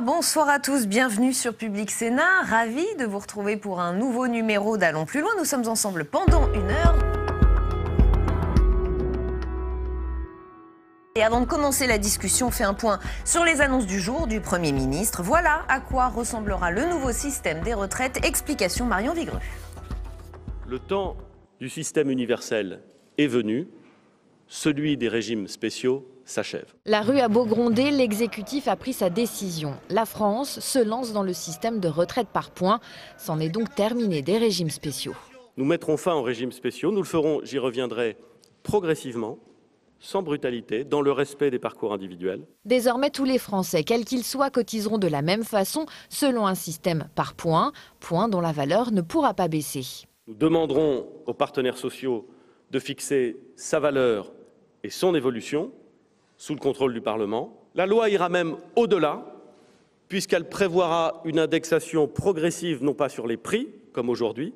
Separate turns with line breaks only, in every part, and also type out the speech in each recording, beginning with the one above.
Bonsoir à tous, bienvenue sur Public Sénat. Ravi de vous retrouver pour un nouveau numéro d'Allons plus loin. Nous sommes ensemble pendant une heure. Et avant de commencer la discussion, on fait un point sur les annonces du jour du Premier ministre. Voilà à quoi ressemblera le nouveau système des retraites. Explication Marion Vigru.
Le temps du système universel est venu, celui des régimes spéciaux s'achève.
La rue a beau gronder, l'exécutif a pris sa décision. La France se lance dans le système de retraite par points. C'en est donc terminé des régimes spéciaux.
Nous mettrons fin aux régimes spéciaux. Nous le ferons, j'y reviendrai, progressivement, sans brutalité, dans le respect des parcours individuels.
Désormais, tous les Français, quels qu'ils soient, cotiseront de la même façon, selon un système par points, points dont la valeur ne pourra pas baisser.
Nous demanderons aux partenaires sociaux de fixer sa valeur et son évolution sous le contrôle du Parlement. La loi ira même au-delà, puisqu'elle prévoira une indexation progressive, non pas sur les prix, comme aujourd'hui,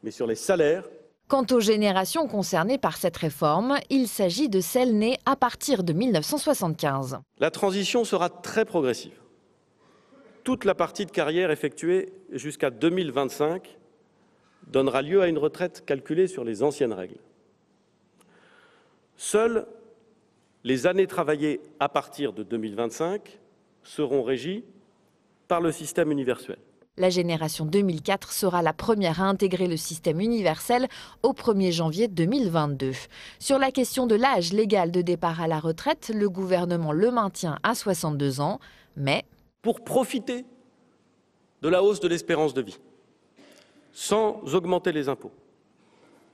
mais sur les salaires.
Quant aux générations concernées par cette réforme, il s'agit de celles nées à partir de 1975.
La transition sera très progressive. Toute la partie de carrière effectuée jusqu'à 2025 donnera lieu à une retraite calculée sur les anciennes règles. Seules les années travaillées à partir de 2025 seront régies par le système universel.
La génération 2004 sera la première à intégrer le système universel au 1er janvier 2022. Sur la question de l'âge légal de départ à la retraite, le gouvernement le maintient à 62 ans, mais
pour profiter de la hausse de l'espérance de vie, sans augmenter les impôts,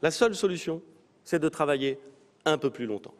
la seule solution, c'est de travailler un peu plus longtemps.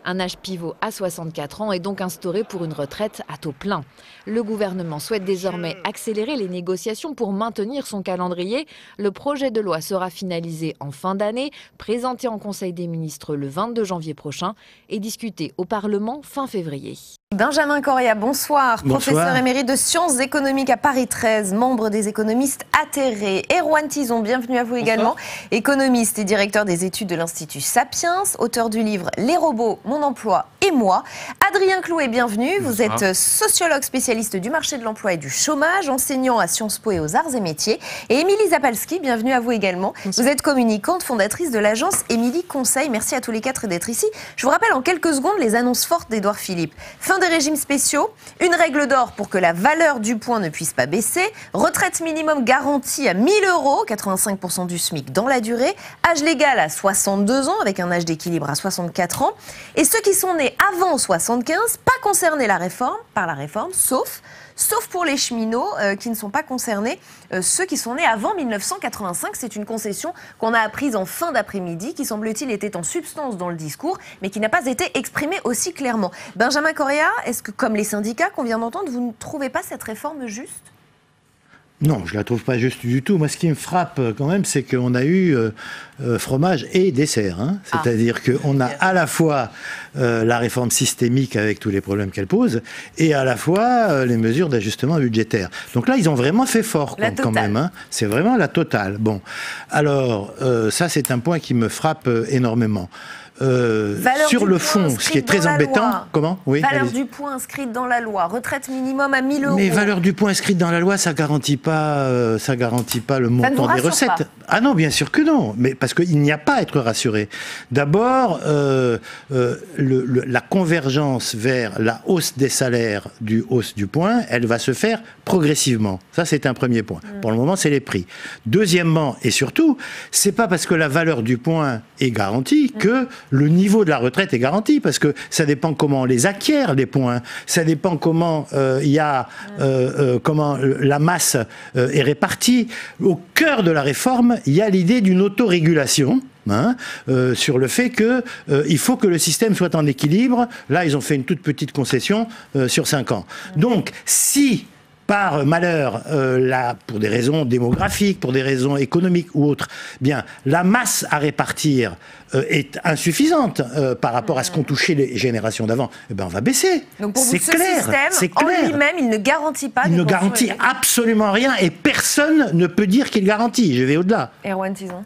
Un âge pivot à 64 ans est donc instauré pour une retraite à taux plein. Le gouvernement souhaite désormais accélérer les négociations pour maintenir son calendrier. Le projet de loi sera finalisé en fin d'année, présenté en Conseil des ministres le 22 janvier prochain et discuté au Parlement fin février.
Benjamin Correa, bonsoir. Professeur émérite de sciences économiques à Paris 13, membre des économistes atterrés. Erwan Tison, bienvenue à vous également. Économiste et directeur des études de l'Institut Sapiens, auteur du livre Les robots, mon emploi et moi. Adrien Clouet, bienvenue. Vous êtes sociologue spécialiste du marché de l'emploi et du chômage, enseignant à Sciences Po et aux Arts et Métiers. Et Émilie Zapalski, bienvenue à vous également. Vous êtes communicante, fondatrice de l'agence Émilie Conseil. Merci à tous les quatre d'être ici. Je vous rappelle en quelques secondes les annonces fortes d'Édouard Philippe. Fin des régimes spéciaux, une règle d'or pour que la valeur du point ne puisse pas baisser, retraite minimum garantie à 1 000 €, 85% du SMIC dans la durée, âge légal à 62 ans avec un âge d'équilibre à 64 ans, et ceux qui sont nés avant 75, pas concernés par la réforme, sauf pour les cheminots qui ne sont pas concernés, ceux qui sont nés avant 1985. C'est une concession qu'on a apprise en fin d'après-midi, qui semble-t-il était en substance dans le discours, mais qui n'a pas été exprimée aussi clairement. Benjamin Correa, est-ce que, comme les syndicats qu'on vient d'entendre, vous ne trouvez pas cette réforme juste ?
Non, je ne la trouve pas juste du tout. Moi, ce qui me frappe quand même, c'est qu'on a eu fromage et dessert. Hein. C'est-à-dire qu'on a à la fois la réforme systémique avec tous les problèmes qu'elle pose, et à la fois les mesures d'ajustement budgétaire. Donc là, ils ont vraiment fait fort quand même. Hein. C'est vraiment la totale. Bon, alors, ça, c'est un point qui me frappe énormément. Sur le fond, ce qui est très embêtant... Comment ? Oui,
valeur du point inscrite dans la loi, retraite minimum à 1 000 €.
Mais valeur du point inscrite dans la loi, ça garantit pas le montant des recettes.
Pas.
Ah non, bien sûr que non, mais parce qu'il n'y a pas à être rassuré. D'abord, la convergence vers la hausse des salaires du hausse du point, elle va se faire progressivement. Ça, c'est un premier point. Pour le moment, c'est les prix. Deuxièmement, et surtout, c'est pas parce que la valeur du point est garantie que le niveau de la retraite est garanti, parce que ça dépend comment on les acquiert, les points. Ça dépend comment comment la masse est répartie. Au cœur de la réforme, il y a l'idée d'une autorégulation. Sur le fait qu'il faut que le système soit en équilibre. Là, ils ont fait une toute petite concession sur 5 ans. Donc, si par malheur, pour des raisons démographiques, pour des raisons économiques ou autres, bien, la masse à répartir est insuffisante par rapport à ce qu'ont touché les générations d'avant, eh ben on va baisser.
Donc pour vous, ce système, en lui-même, il ne garantit pas...
Il ne garantit absolument rien et personne ne peut dire qu'il garantit. Je vais au-delà.
Erwan Tison.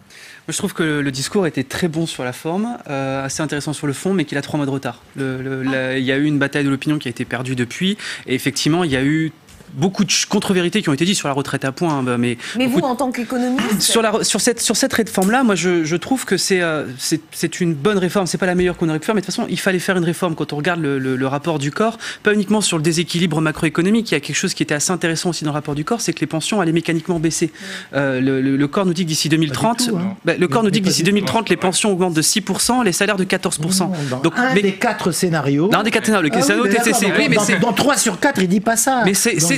Je trouve que le discours était très bon sur la forme, assez intéressant sur le fond, mais qu'il a 3 mois de retard. Il y a eu une bataille de l'opinion qui a été perdue depuis, et effectivement, il y a eu beaucoup de contre-vérités qui ont été dites sur la retraite à points.
Mais vous, en tant qu'économiste...
Sur cette réforme-là, moi, je trouve que c'est une bonne réforme. C'est pas la meilleure qu'on aurait pu faire, mais de toute façon, il fallait faire une réforme. Quand on regarde le rapport du corps, pas uniquement sur le déséquilibre macroéconomique, il y a quelque chose qui était assez intéressant aussi dans le rapport du corps, c'est que les pensions allaient mécaniquement baisser. Le corps nous dit que d'ici 2030, le corps nous dit que d'ici 2030, les pensions augmentent de 6%, les salaires de 14%.
Donc, des 4 scénarios.
Dans des 4 scénarios, le scénario TCC.
Oui, mais dans 3 sur 4, il dit pas ça.
Mais c'est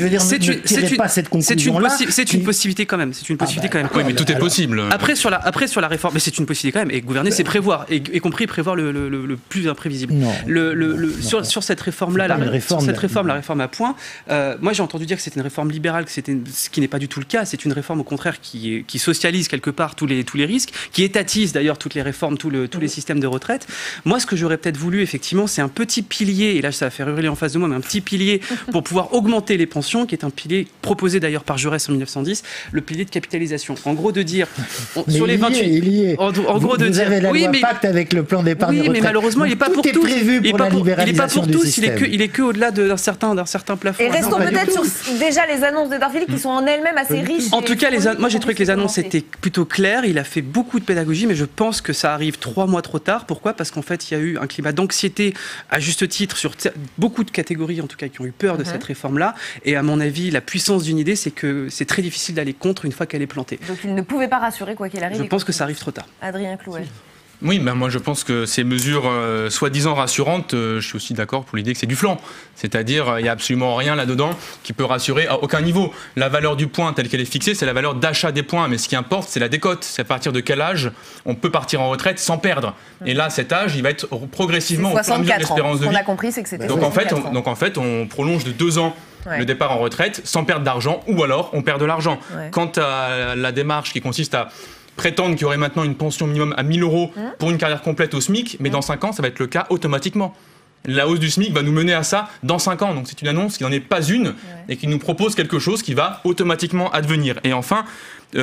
une possibilité quand même. C'est une possibilité quand même.
Oui, mais tout est possible.
Après sur la réforme, mais c'est une possibilité quand même. Et gouverner, c'est prévoir, y compris prévoir le plus imprévisible. Sur cette réforme-là, la réforme à points. Moi, j'ai entendu dire que c'était une réforme libérale, ce qui n'est pas du tout le cas. C'est une réforme au contraire qui socialise quelque part tous les risques, qui étatise d'ailleurs toutes les réformes, tous les systèmes de retraite. Moi, ce que j'aurais peut-être voulu, effectivement, c'est un petit pilier. Et là, ça va faire hurler en face de moi, mais un petit pilier pour pouvoir augmenter les pensions, qui est un pilier proposé d'ailleurs par Jaurès en 1910, le pilier de capitalisation. En gros, de dire sur les 28,
il y est. Vous avez la loi Pacte avec le plan d'épargne retraite.
Oui, mais malheureusement, il n'est pas pour tous.
Il n'est pas pour tous.
Il est que au-delà d'un certain plafond.
Et restons peut-être sur déjà les annonces d'Édouard Philippe qui sont en elles-mêmes assez riches.
En tout cas, moi j'ai trouvé que les annonces étaient plutôt claires. Il a fait beaucoup de pédagogie, mais je pense que ça arrive 3 mois trop tard. Pourquoi ? Parce qu'en fait, il y a eu un climat d'anxiété à juste titre sur beaucoup de catégories, en tout cas, qui ont eu peur de cette réforme-là. Et à mon avis, la puissance d'une idée, c'est que c'est très difficile d'aller contre une fois qu'elle est plantée.
Donc il ne pouvait pas rassurer quoi qu'il arrive.
Je pense que ça arrive trop tard.
Adrien Clouet.
Oui, ben moi je pense que ces mesures soi-disant rassurantes, je suis aussi d'accord pour l'idée que c'est du flan. C'est-à-dire, il n'y a absolument rien là-dedans qui peut rassurer à aucun niveau. La valeur du point telle qu'elle est fixée, c'est la valeur d'achat des points. Mais ce qui importe, c'est la décote. C'est à partir de quel âge on peut partir en retraite sans perdre. Et là, cet âge, il va être progressivement au fur et à mesure de l'espérance de vie.
On a compris, c'est que c'était
donc en fait, on prolonge de 2 ans le départ en retraite sans perdre d'argent, ou alors on perd de l'argent. Quant à la démarche qui consiste à prétendre qu'il y aurait maintenant une pension minimum à 1 000 € pour une carrière complète au SMIC, mais dans 5 ans, ça va être le cas automatiquement. La hausse du SMIC va nous mener à ça dans 5 ans. Donc c'est une annonce qui n'en est pas une et qui nous propose quelque chose qui va automatiquement advenir. Et enfin,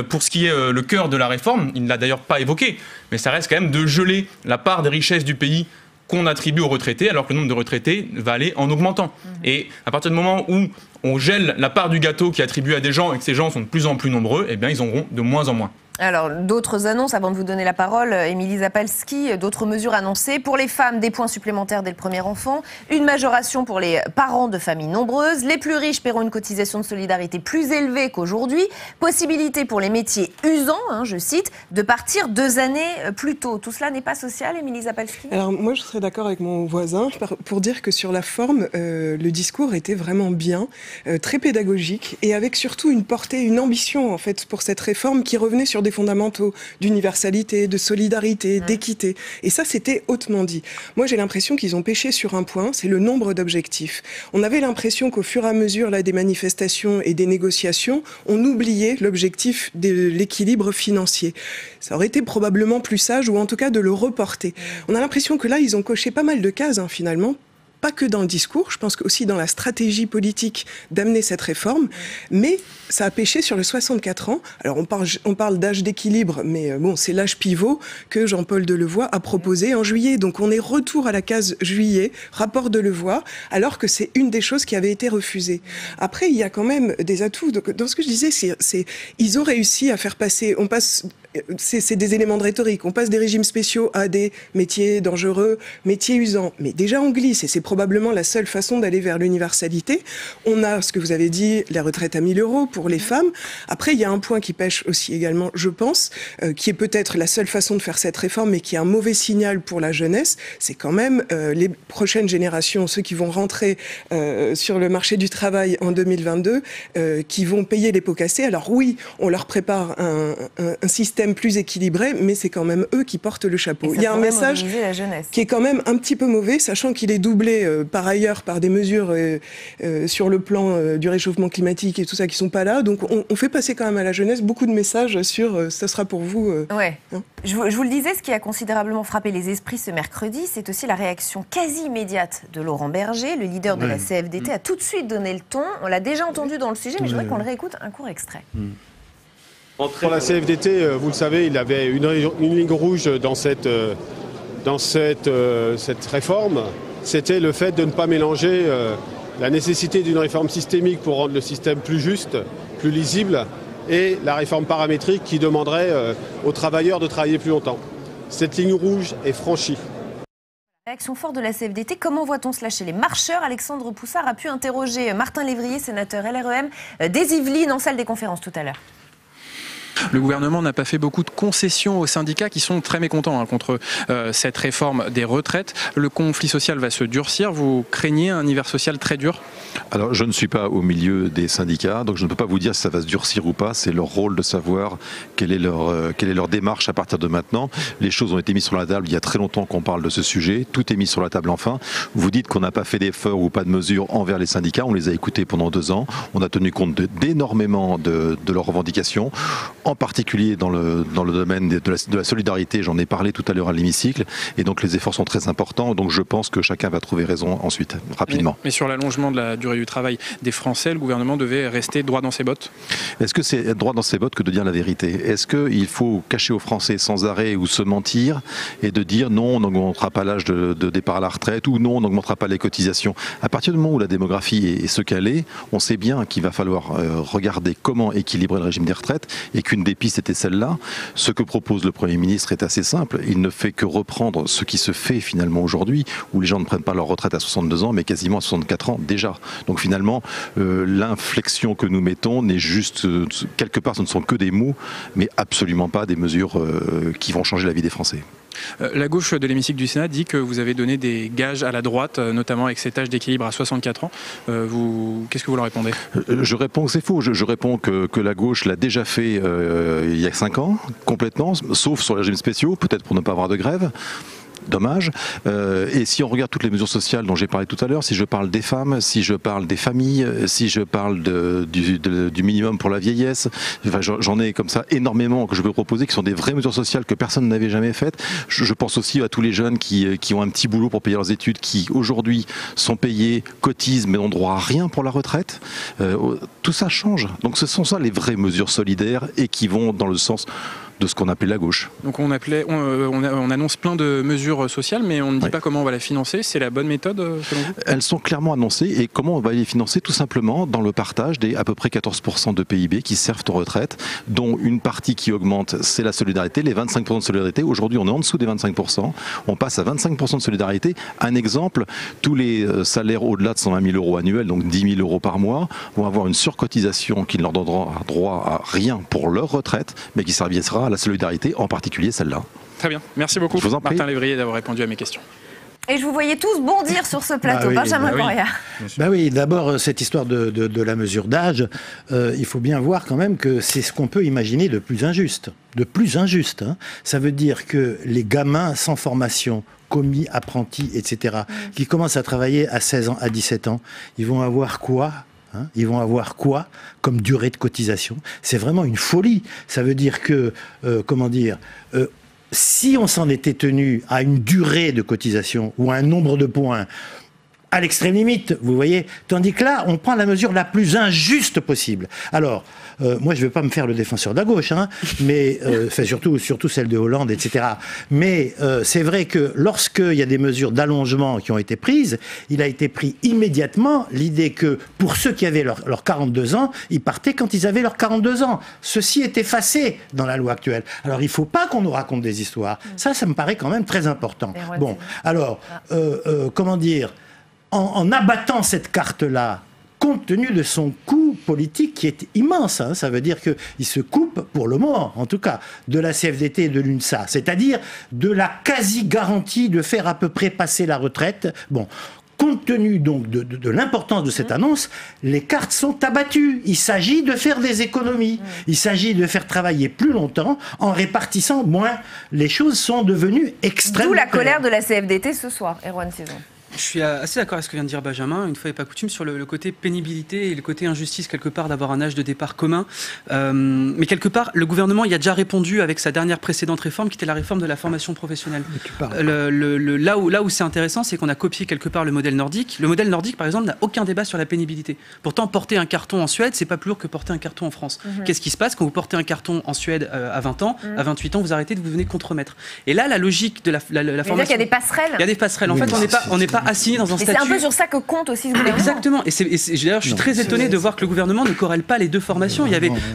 pour ce qui est le cœur de la réforme, il ne l'a d'ailleurs pas évoqué, mais ça reste quand même de geler la part des richesses du pays qu'on attribue aux retraités, alors que le nombre de retraités va aller en augmentant. Et à partir du moment où on gèle la part du gâteau qui est attribuée à des gens et que ces gens sont de plus en plus nombreux, eh bien ils en auront de moins en moins.
Alors, d'autres annonces, avant de vous donner la parole, Émilie Zapalski, d'autres mesures annoncées. Pour les femmes, des points supplémentaires dès le premier enfant, une majoration pour les parents de familles nombreuses, les plus riches paieront une cotisation de solidarité plus élevée qu'aujourd'hui, possibilité pour les métiers usants, je cite, de partir 2 années plus tôt. Tout cela n'est pas social, Émilie Zapalski ?
Alors, moi, je serais d'accord avec mon voisin pour dire que sur la forme, le discours était vraiment bien, très pédagogique, et avec surtout une portée, une ambition, en fait, pour cette réforme qui revenait sur des fondamentaux d'universalité, de solidarité, d'équité. Et ça, c'était hautement dit. Moi, j'ai l'impression qu'ils ont pêché sur un point, c'est le nombre d'objectifs. On avait l'impression qu'au fur et à mesure là, des manifestations et des négociations, on oubliait l'objectif de l'équilibre financier. Ça aurait été probablement plus sage, ou en tout cas de le reporter. On a l'impression que là, ils ont coché pas mal de cases, finalement. Pas que dans le discours, je pense aussi dans la stratégie politique d'amener cette réforme, mais ça a pêché sur le 64 ans. Alors on parle d'âge d'équilibre, mais bon, c'est l'âge pivot que Jean-Paul Delevoye a proposé en juillet. Donc on est retour à la case juillet, rapport Delevoye, alors que c'est une des choses qui avait été refusée. Après, il y a quand même des atouts. Donc, dans ce que je disais, ils ont réussi à faire passer, c'est des éléments de rhétorique. On passe des régimes spéciaux à des métiers dangereux, métiers usants. Mais déjà, on glisse, et c'est probablement la seule façon d'aller vers l'universalité. On a, ce que vous avez dit, la retraite à 1 000 € pour les femmes. Après, il y a un point qui pêche aussi également, je pense, qui est peut-être la seule façon de faire cette réforme, mais qui est un mauvais signal pour la jeunesse. C'est quand même les prochaines générations, ceux qui vont rentrer sur le marché du travail en 2022, qui vont payer les pots cassés. Alors oui, on leur prépare un système plus équilibré, mais c'est quand même eux qui portent le chapeau. Il y a un message qui est quand même un petit peu mauvais, sachant qu'il est doublé par ailleurs par des mesures sur le plan du réchauffement climatique et tout ça qui sont pas là. Donc on fait passer quand même à la jeunesse beaucoup de messages sur ça sera pour vous.
Ouais. Je vous le disais, ce qui a considérablement frappé les esprits ce mercredi, c'est aussi la réaction quasi immédiate de Laurent Berger, le leader de la CFDT, a tout de suite donné le ton. On l'a déjà entendu dans le sujet, mais je voudrais qu'on le réécoute, un court extrait.
Pour la CFDT, vous le savez, il avait une ligne rouge dans cette réforme. C'était le fait de ne pas mélanger la nécessité d'une réforme systémique pour rendre le système plus juste, plus lisible, et la réforme paramétrique qui demanderait aux travailleurs de travailler plus longtemps. Cette ligne rouge est franchie.
Réaction forte de la CFDT, comment voit-on cela chez les marcheurs? Alexandre Poussard a pu interroger Martin Lévrier, sénateur LREM des Yvelines, en salle des conférences tout à l'heure.
Le gouvernement n'a pas fait beaucoup de concessions aux syndicats qui sont très mécontents contre cette réforme des retraites. Le conflit social va se durcir. Vous craignez un hiver social très dur?
Alors, je ne suis pas au milieu des syndicats, donc je ne peux pas vous dire si ça va se durcir ou pas. C'est leur rôle de savoir quelle est leur démarche à partir de maintenant. Les choses ont été mises sur la table il y a très longtemps qu'on parle de ce sujet. Tout est mis sur la table enfin. Vous dites qu'on n'a pas fait d'efforts ou pas de mesures envers les syndicats. On les a écoutés pendant 2 ans. On a tenu compte d'énormément de leurs revendications, en particulier dans le domaine de la solidarité. J'en ai parlé tout à l'heure à l'hémicycle. Et donc les efforts sont très importants. Donc je pense que chacun va trouver raison ensuite, rapidement.
Mais sur l'allongement de la durée du travail des Français, le gouvernement devait rester droit dans ses bottes?
Est-ce que c'est être droit dans ses bottes que de dire la vérité? Est-ce qu'il faut cacher aux Français sans arrêt ou se mentir et de dire non, on n'augmentera pas l'âge de départ à la retraite ou non, on n'augmentera pas les cotisations? À partir du moment où la démographie est ce qu'elle est, on sait bien qu'il va falloir regarder comment équilibrer le régime des retraites et qu'une des pistes était celle-là. Ce que propose le Premier ministre est assez simple. Il ne fait que reprendre ce qui se fait finalement aujourd'hui, où les gens ne prennent pas leur retraite à 62 ans, mais quasiment à 64 ans déjà. Donc finalement, l'inflexion que nous mettons n'est juste, quelque part, ce ne sont que des mots, mais absolument pas des mesures qui vont changer la vie des Français.
La gauche de l'hémicycle du Sénat dit que vous avez donné des gages à la droite, notamment avec cet âge d'équilibre à 64 ans. Qu'est-ce que vous leur répondez?
Je réponds que c'est faux. Je réponds que la gauche l'a déjà fait il y a 5 ans, complètement, sauf sur les régimes spéciaux, peut-être pour ne pas avoir de grève. Dommage. Et si on regarde toutes les mesures sociales dont j'ai parlé tout à l'heure, si je parle des femmes, si je parle des familles, si je parle du minimum pour la vieillesse, enfin, j'en ai comme ça énormément que je peux proposer, qui sont des vraies mesures sociales que personne n'avait jamais faites. Je pense aussi à tous les jeunes qui ont un petit boulot pour payer leurs études, qui aujourd'hui sont payés, cotisent, mais n'ont droit à rien pour la retraite. Tout ça change. Donc ce sont ça les vraies mesures solidaires et qui vont dans le sens de ce qu'on appelait la gauche.
Donc on annonce plein de mesures sociales, mais on ne dit pas comment on va les financer. C'est la bonne méthode selon vous?
Elles sont clairement annoncées, et comment on va les financer? Tout simplement dans le partage des à peu près 14% de PIB qui servent aux retraites, dont une partie qui augmente, c'est la solidarité, les 25% de solidarité. Aujourd'hui, on est en dessous des 25%. On passe à 25% de solidarité. Un exemple, tous les salaires au-delà de 120 000 euros annuels, donc 10 000 euros par mois, vont avoir une surcotisation qui ne leur donnera droit à rien pour leur retraite, mais qui servira à la solidarité, en particulier celle-là.
Très bien, merci beaucoup
Je vous en prie.
Martin Lévrier d'avoir répondu à mes questions.
Et je vous voyais tous bondir sur ce plateau, Benjamin Correa.
Oui, d'abord, cette histoire de la mesure d'âge, il faut bien voir quand même que c'est ce qu'on peut imaginer de plus injuste. De plus injuste. Hein. Ça veut dire que les gamins sans formation, commis, apprentis, etc., qui commencent à travailler à 16 ans, à 17 ans, ils vont avoir quoi ? Ils vont avoir quoi comme durée de cotisation? C'est vraiment une folie. Ça veut dire que, si on s'en était tenu à une durée de cotisation ou à un nombre de points à l'extrême limite, vous voyez, tandis que là, on prend la mesure la plus injuste possible. Alors, moi, je ne vais pas me faire le défenseur de la gauche, mais surtout celle de Hollande, etc. Mais c'est vrai que lorsqu'il y a des mesures d'allongement qui ont été prises, il a été pris immédiatement l'idée que pour ceux qui avaient leurs 42 ans, ils partaient quand ils avaient leurs 42 ans. Ceci est effacé dans la loi actuelle. Alors, il ne faut pas qu'on nous raconte des histoires. Ça me paraît quand même très important. Bon, alors, en abattant cette carte-là, compte tenu de son coût politique qui est immense, ça veut dire qu'il se coupe, pour le moment en tout cas, de la CFDT et de l'UNSA, c'est-à-dire de la quasi-garantie de faire à peu près passer la retraite. Bon, compte tenu donc de l'importance de cette annonce, les cartes sont abattues. Il s'agit de faire des économies. Il s'agit de faire travailler plus longtemps en répartissant moins. Les choses sont devenues extrêmement...
D'où la colère de la CFDT ce soir, Erwan Tison.
Je suis assez d'accord avec ce que vient de dire Benjamin, une fois n'est pas coutume, sur le côté pénibilité et le côté injustice, quelque part, d'avoir un âge de départ commun. Mais quelque part, le gouvernement y a déjà répondu avec sa dernière précédente réforme, qui était la réforme de la formation professionnelle. Là où c'est intéressant, c'est qu'on a copié quelque part le modèle nordique. Le modèle nordique, par exemple, n'a aucun débat sur la pénibilité. Pourtant, porter un carton en Suède, c'est pas plus lourd que porter un carton en France. Qu'est-ce qui se passe quand vous portez un carton en Suède à 20 ans, à 28 ans, vous arrêtez, vous venez contremettre. Et là, la logique de la formation...
Il y a des passerelles.
Il y a des passerelles. En fait, on n'est pas assigné dans un statut...
C'est un peu sur ça que compte aussi ce gouvernement.
Exactement. Et d'ailleurs, je suis très étonné de voir que le gouvernement ne corrèle pas les deux formations.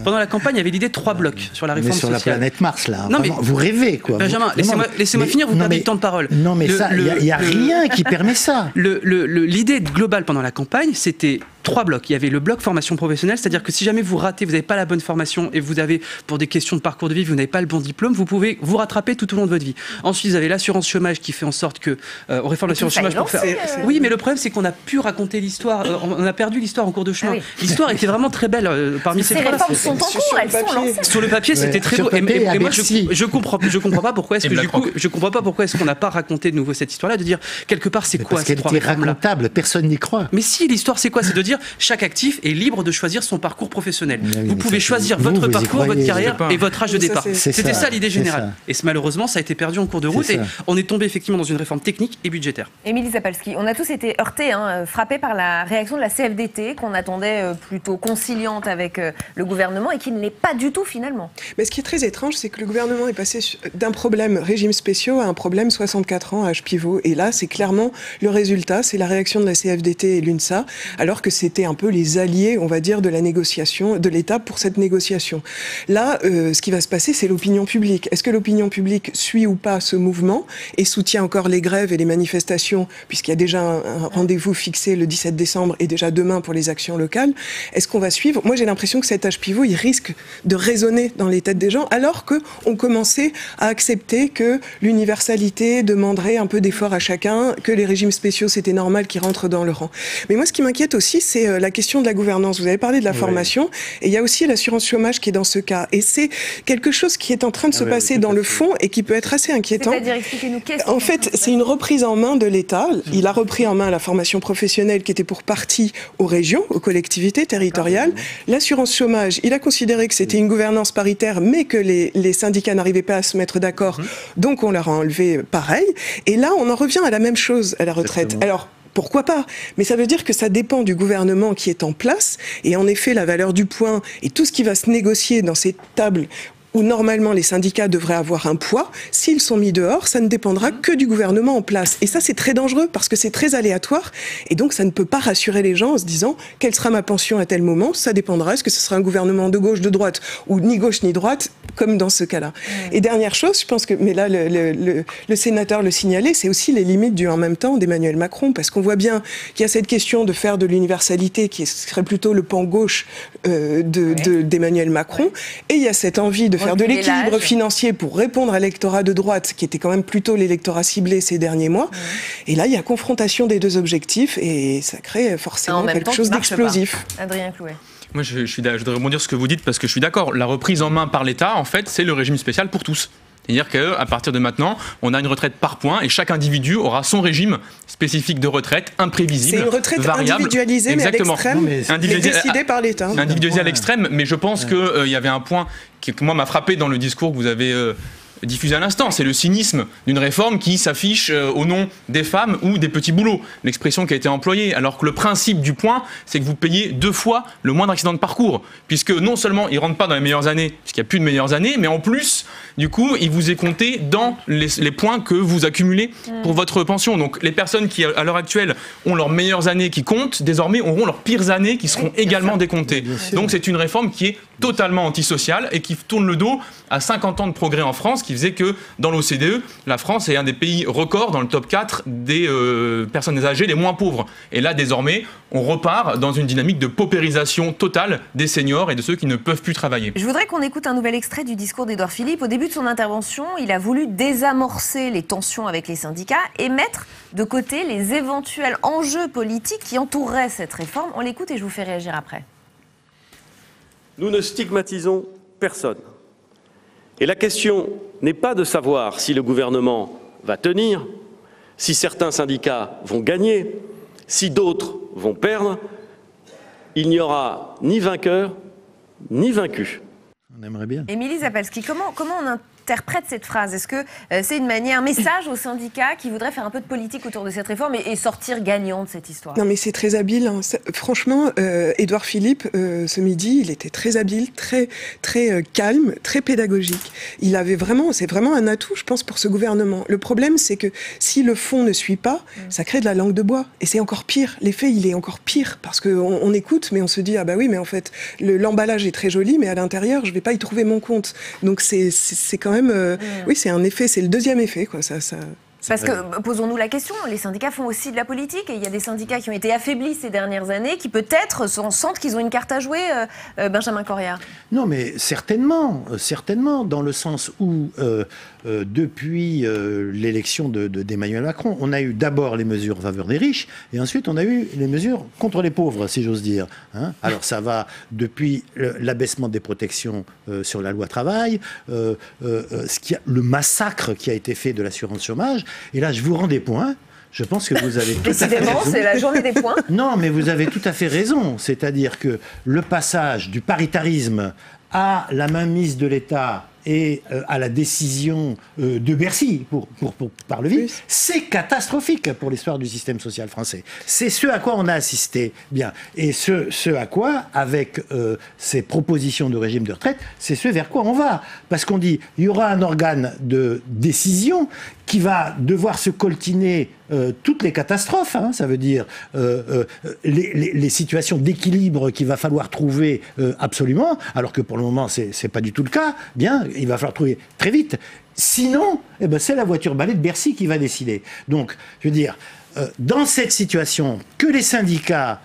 Pendant la campagne, il y avait l'idée de 3 blocs sur la réforme sociale.
Mais sur la planète Mars, là.
Non, mais
vous rêvez, quoi.
Benjamin, laissez-moi finir, vous perdez le temps de parole.
Non, mais il n'y a rien qui permet ça.
L'idée globale pendant la campagne, c'était 3 blocs. Il y avait le bloc formation professionnelle, c'est-à-dire que si jamais vous ratez, vous n'avez pas la bonne formation et vous avez, pour des questions de parcours de vie, vous n'avez pas le bon diplôme, vous pouvez vous rattraper tout au long de votre vie. Ensuite, vous avez l'assurance chômage qui fait en sorte que on réforme l'assurance chômage pour faire. Oui, mais le problème, c'est qu'on a pu raconter l'histoire. On a perdu l'histoire en cours de chemin. L'histoire était vraiment très belle parmi ces trois.
Ces réformes sont en cours, elles sont lancées.
Sur le papier, c'était très beau. Et moi, je comprends pas pourquoi est-ce que du coup, je comprends pas pourquoi est-ce qu'on n'a pas raconté de nouveau cette histoire-là, de dire quelque part c'est quoi ces 3 réformes-là.
Parce qu'elle était racontable, personne n'y croit.
Mais si, l'histoire c'est quoi? C'est de dire chaque actif est libre de choisir son parcours professionnel. Vous pouvez choisir votre parcours, votre carrière et votre âge de départ. C'était ça l'idée générale. Et malheureusement, ça a été perdu en cours de route et on est tombé effectivement dans une réforme technique et budgétaire.
Émilie Zapalski, on a tous été heurtés, frappés par la réaction de la CFDT qu'on attendait plutôt conciliante avec le gouvernement et qui ne l'est pas du tout finalement.
Mais ce qui est très étrange, c'est que le gouvernement est passé d'un problème régimes spéciaux à un problème 64 ans âge pivot. Et là, c'est clairement le résultat, c'est la réaction de la CFDT et l'UNSA, alors que c'était un peu les alliés, on va dire, de la négociation, de l'État pour cette négociation. Là, ce qui va se passer, c'est l'opinion publique. Est-ce que l'opinion publique suit ou pas ce mouvement et soutient encore les grèves et les manifestations, puisqu'il y a déjà un rendez-vous fixé le 17 décembre et déjà demain pour les actions locales? Est-ce qu'on va suivre? Moi, j'ai l'impression que cet âge pivot, il risque de résonner dans les têtes des gens, alors qu'on commençait à accepter que l'universalité demanderait un peu d'effort à chacun, que les régimes spéciaux, c'était normal qu'ils rentrent dans le rang. Mais moi, ce qui m'inquiète aussi, c'est la question de la gouvernance. Vous avez parlé de la formation, et il y a aussi l'assurance chômage qui est dans ce cas. Et c'est quelque chose qui est en train de se passer dans le fond et qui peut être assez inquiétant.
C'est-à-dire, expliquez-nous qu'est-ce
En fait, c'est une reprise en main de l'État. Il a repris en main la formation professionnelle qui était pour partie aux régions, aux collectivités territoriales. L'assurance chômage, il a considéré que c'était une gouvernance paritaire, mais que les syndicats n'arrivaient pas à se mettre d'accord. Donc on leur a enlevé pareil. Et là, on en revient à la même chose à la retraite. Alors, pourquoi pas? Mais ça veut dire que ça dépend du gouvernement qui est en place. Et en effet, la valeur du point et tout ce qui va se négocier dans ces tables où normalement les syndicats devraient avoir un poids, s'ils sont mis dehors, ça ne dépendra que du gouvernement en place. Et ça, c'est très dangereux parce que c'est très aléatoire. Et donc, ça ne peut pas rassurer les gens en se disant quelle sera ma pension à tel moment. Ça dépendra. Est-ce que ce sera un gouvernement de gauche, de droite, ou ni gauche ni droite, comme dans ce cas-là. Et dernière chose, je pense que, mais là, le sénateur le signalait, c'est aussi les limites du en même temps d'Emmanuel Macron, parce qu'on voit bien qu'il y a cette question de faire de l'universalité qui serait plutôt le pan gauche d'Emmanuel Macron, et il y a cette envie de faire de l'équilibre financier pour répondre à l'électorat de droite, qui était quand même plutôt l'électorat ciblé ces derniers mois. Et là, il y a confrontation des deux objectifs, et ça crée forcément quelque chose d'explosif.
Adrien Clouet.
Moi, je voudrais rebondir sur ce que vous dites, parce que je suis d'accord. La reprise en main par l'État, en fait, c'est le régime spécial pour tous. C'est-à-dire qu'à partir de maintenant, on a une retraite par point et chaque individu aura son régime spécifique de retraite, imprévisible,
variable. C'est une retraite individualisée, mais à l'extrême, décidée par l'État.
Individualisée à l'extrême, mais je pense qu'il y avait un point qui, moi, m'a frappé dans le discours que vous avez diffusé à l'instant. C'est le cynisme d'une réforme qui s'affiche au nom des femmes ou des petits boulots. L'expression qui a été employée. Alors que le principe du point, c'est que vous payez 2 fois le moindre accident de parcours. Puisque non seulement il ne rentre pas dans les meilleures années, puisqu'il n'y a plus de meilleures années, mais en plus, du coup, il vous est compté dans les points que vous accumulez pour votre pension. Donc les personnes qui, à l'heure actuelle, ont leurs meilleures années qui comptent, désormais auront leurs pires années qui seront également décomptées. Donc c'est une réforme qui est totalement antisociale et qui tourne le dos à 50 ans de progrès en France, qui faisait que dans l'OCDE, la France est un des pays records dans le top 4 des personnes âgées les moins pauvres. Et là, désormais, on repart dans une dynamique de paupérisation totale des seniors et de ceux qui ne peuvent plus travailler.
Je voudrais qu'on écoute un nouvel extrait du discours d'Édouard Philippe. Au début de son intervention, il a voulu désamorcer les tensions avec les syndicats et mettre de côté les éventuels enjeux politiques qui entoureraient cette réforme. On l'écoute et je vous fais réagir après.
Nous ne stigmatisons personne. Et la question n'est pas de savoir si le gouvernement va tenir, Si certains syndicats vont gagner, si d'autres vont perdre, il n'y aura ni vainqueur ni vaincu.
On aimerait bien.
Émilie Zapalski, comment on interprète cette phrase? Est-ce que c'est un message aux syndicats qui voudraient faire un peu de politique autour de cette réforme et sortir gagnant de cette histoire?
Non, mais c'est très habile. Hein. Franchement, Édouard Philippe, ce midi, il était très habile, très calme, très pédagogique. C'est vraiment un atout, je pense, pour ce gouvernement. Le problème, c'est que si le fond ne suit pas, ça crée de la langue de bois. Et c'est encore pire. L'effet, il est encore pire. Parce qu'on écoute, mais on se dit, ah bah oui, mais en fait, l'emballage est très joli, mais à l'intérieur, je vais pas y trouver mon compte. Donc c'est quand même... Oui, c'est un effet, c'est le deuxième effet, quoi.
Parce que, posons-nous la question, les syndicats font aussi de la politique et il y a des syndicats qui ont été affaiblis ces dernières années qui peut-être sentent qu'ils ont une carte à jouer, Benjamin Corrière.
Non, mais certainement, dans le sens où depuis l'élection d'Emmanuel Macron, on a eu d'abord les mesures en faveur des riches et ensuite on a eu les mesures contre les pauvres, si j'ose dire. Hein. Alors ça va depuis l'abaissement des protections sur la loi travail, le massacre qui a été fait de l'assurance chômage. Et là, je vous rends des points. Je pense que vous avez tout à fait raison.
C'est la journée des points.
Non, mais vous avez tout à fait raison. C'est-à-dire que le passage du paritarisme à la mainmise de l'État et à la décision de Bercy, pour parler vite, c'est catastrophique pour l'histoire du système social français. C'est ce à quoi on a assisté. Bien. Et ce à quoi, avec ces propositions de régime de retraite, c'est ce vers quoi on va. Parce qu'on dit, il y aura un organe de décision qui va devoir se coltiner toutes les catastrophes, hein, ça veut dire les situations d'équilibre qu'il va falloir trouver absolument, alors que pour le moment, c'est pas du tout le cas. Bien, il va falloir trouver très vite. Sinon, c'est la voiture balai de Bercy qui va décider. Donc, je veux dire, dans cette situation, que les syndicats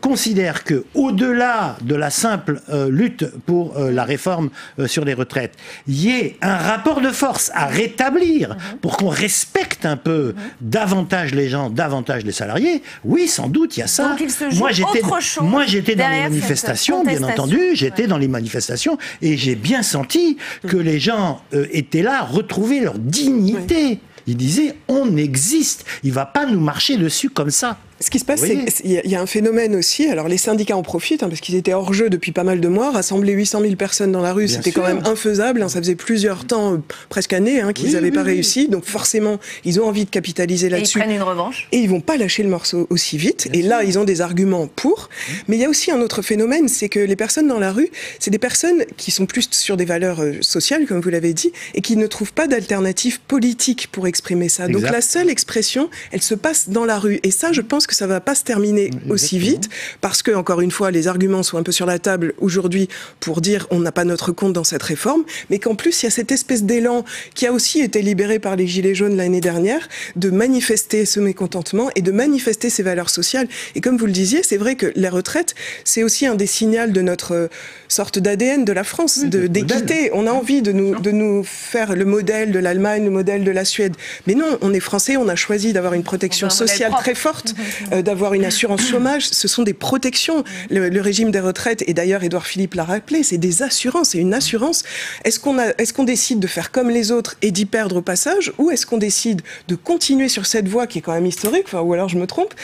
considèrent qu'au-delà de la simple lutte pour la réforme sur les retraites, il y ait un rapport de force à rétablir pour qu'on respecte un peu davantage les gens, davantage les salariés, oui, sans doute, il y a ça.
Donc il se joue autre chose.
Moi, j'étais dans les manifestations, bien entendu, j'étais dans les manifestations et j'ai bien senti que les gens étaient là, retrouver leur dignité. Il disait, on existe, il ne va pas nous marcher dessus comme ça.
Ce qui se passe, c'est qu'il y a un phénomène aussi, alors les syndicats en profitent, parce qu'ils étaient hors jeu depuis pas mal de mois, rassembler 800 000 personnes dans la rue, c'était quand même infaisable, ça faisait plusieurs temps, presque années, qu'ils n'avaient pas réussi, donc forcément, ils ont envie de capitaliser là-dessus.
Et ils prennent une revanche.
Et ils vont pas lâcher le morceau aussi vite, et là, ils ont des arguments pour, mais il y a aussi un autre phénomène, c'est que les personnes dans la rue, c'est des personnes qui sont plus sur des valeurs sociales, comme vous l'avez dit, et qui ne trouvent pas d'alternative politique pour exprimer ça. Donc la seule expression, elle se passe dans la rue, et ça, je pense que ça va pas se terminer aussi vite parce que, encore une fois, les arguments sont un peu sur la table aujourd'hui pour dire on n'a pas notre compte dans cette réforme, mais qu'en plus il y a cette espèce d'élan qui a aussi été libéré par les Gilets jaunes l'année dernière de manifester ce mécontentement et de manifester ces valeurs sociales. Et comme vous le disiez, c'est vrai que les retraites, c'est aussi un des signaux de notre sorte d'ADN de la France, d'équité. On a envie de nous faire le modèle de l'Allemagne, le modèle de la Suède. Mais non, on est français, on a choisi d'avoir une protection sociale très forte, d'avoir une assurance chômage. Ce sont des protections. Le régime des retraites, et d'ailleurs Édouard Philippe l'a rappelé, c'est des assurances, c'est une assurance. Est-ce qu'on décide de faire comme les autres et d'y perdre au passage, ou est-ce qu'on décide de continuer sur cette voie qui est quand même historique, ou alors je me trompe,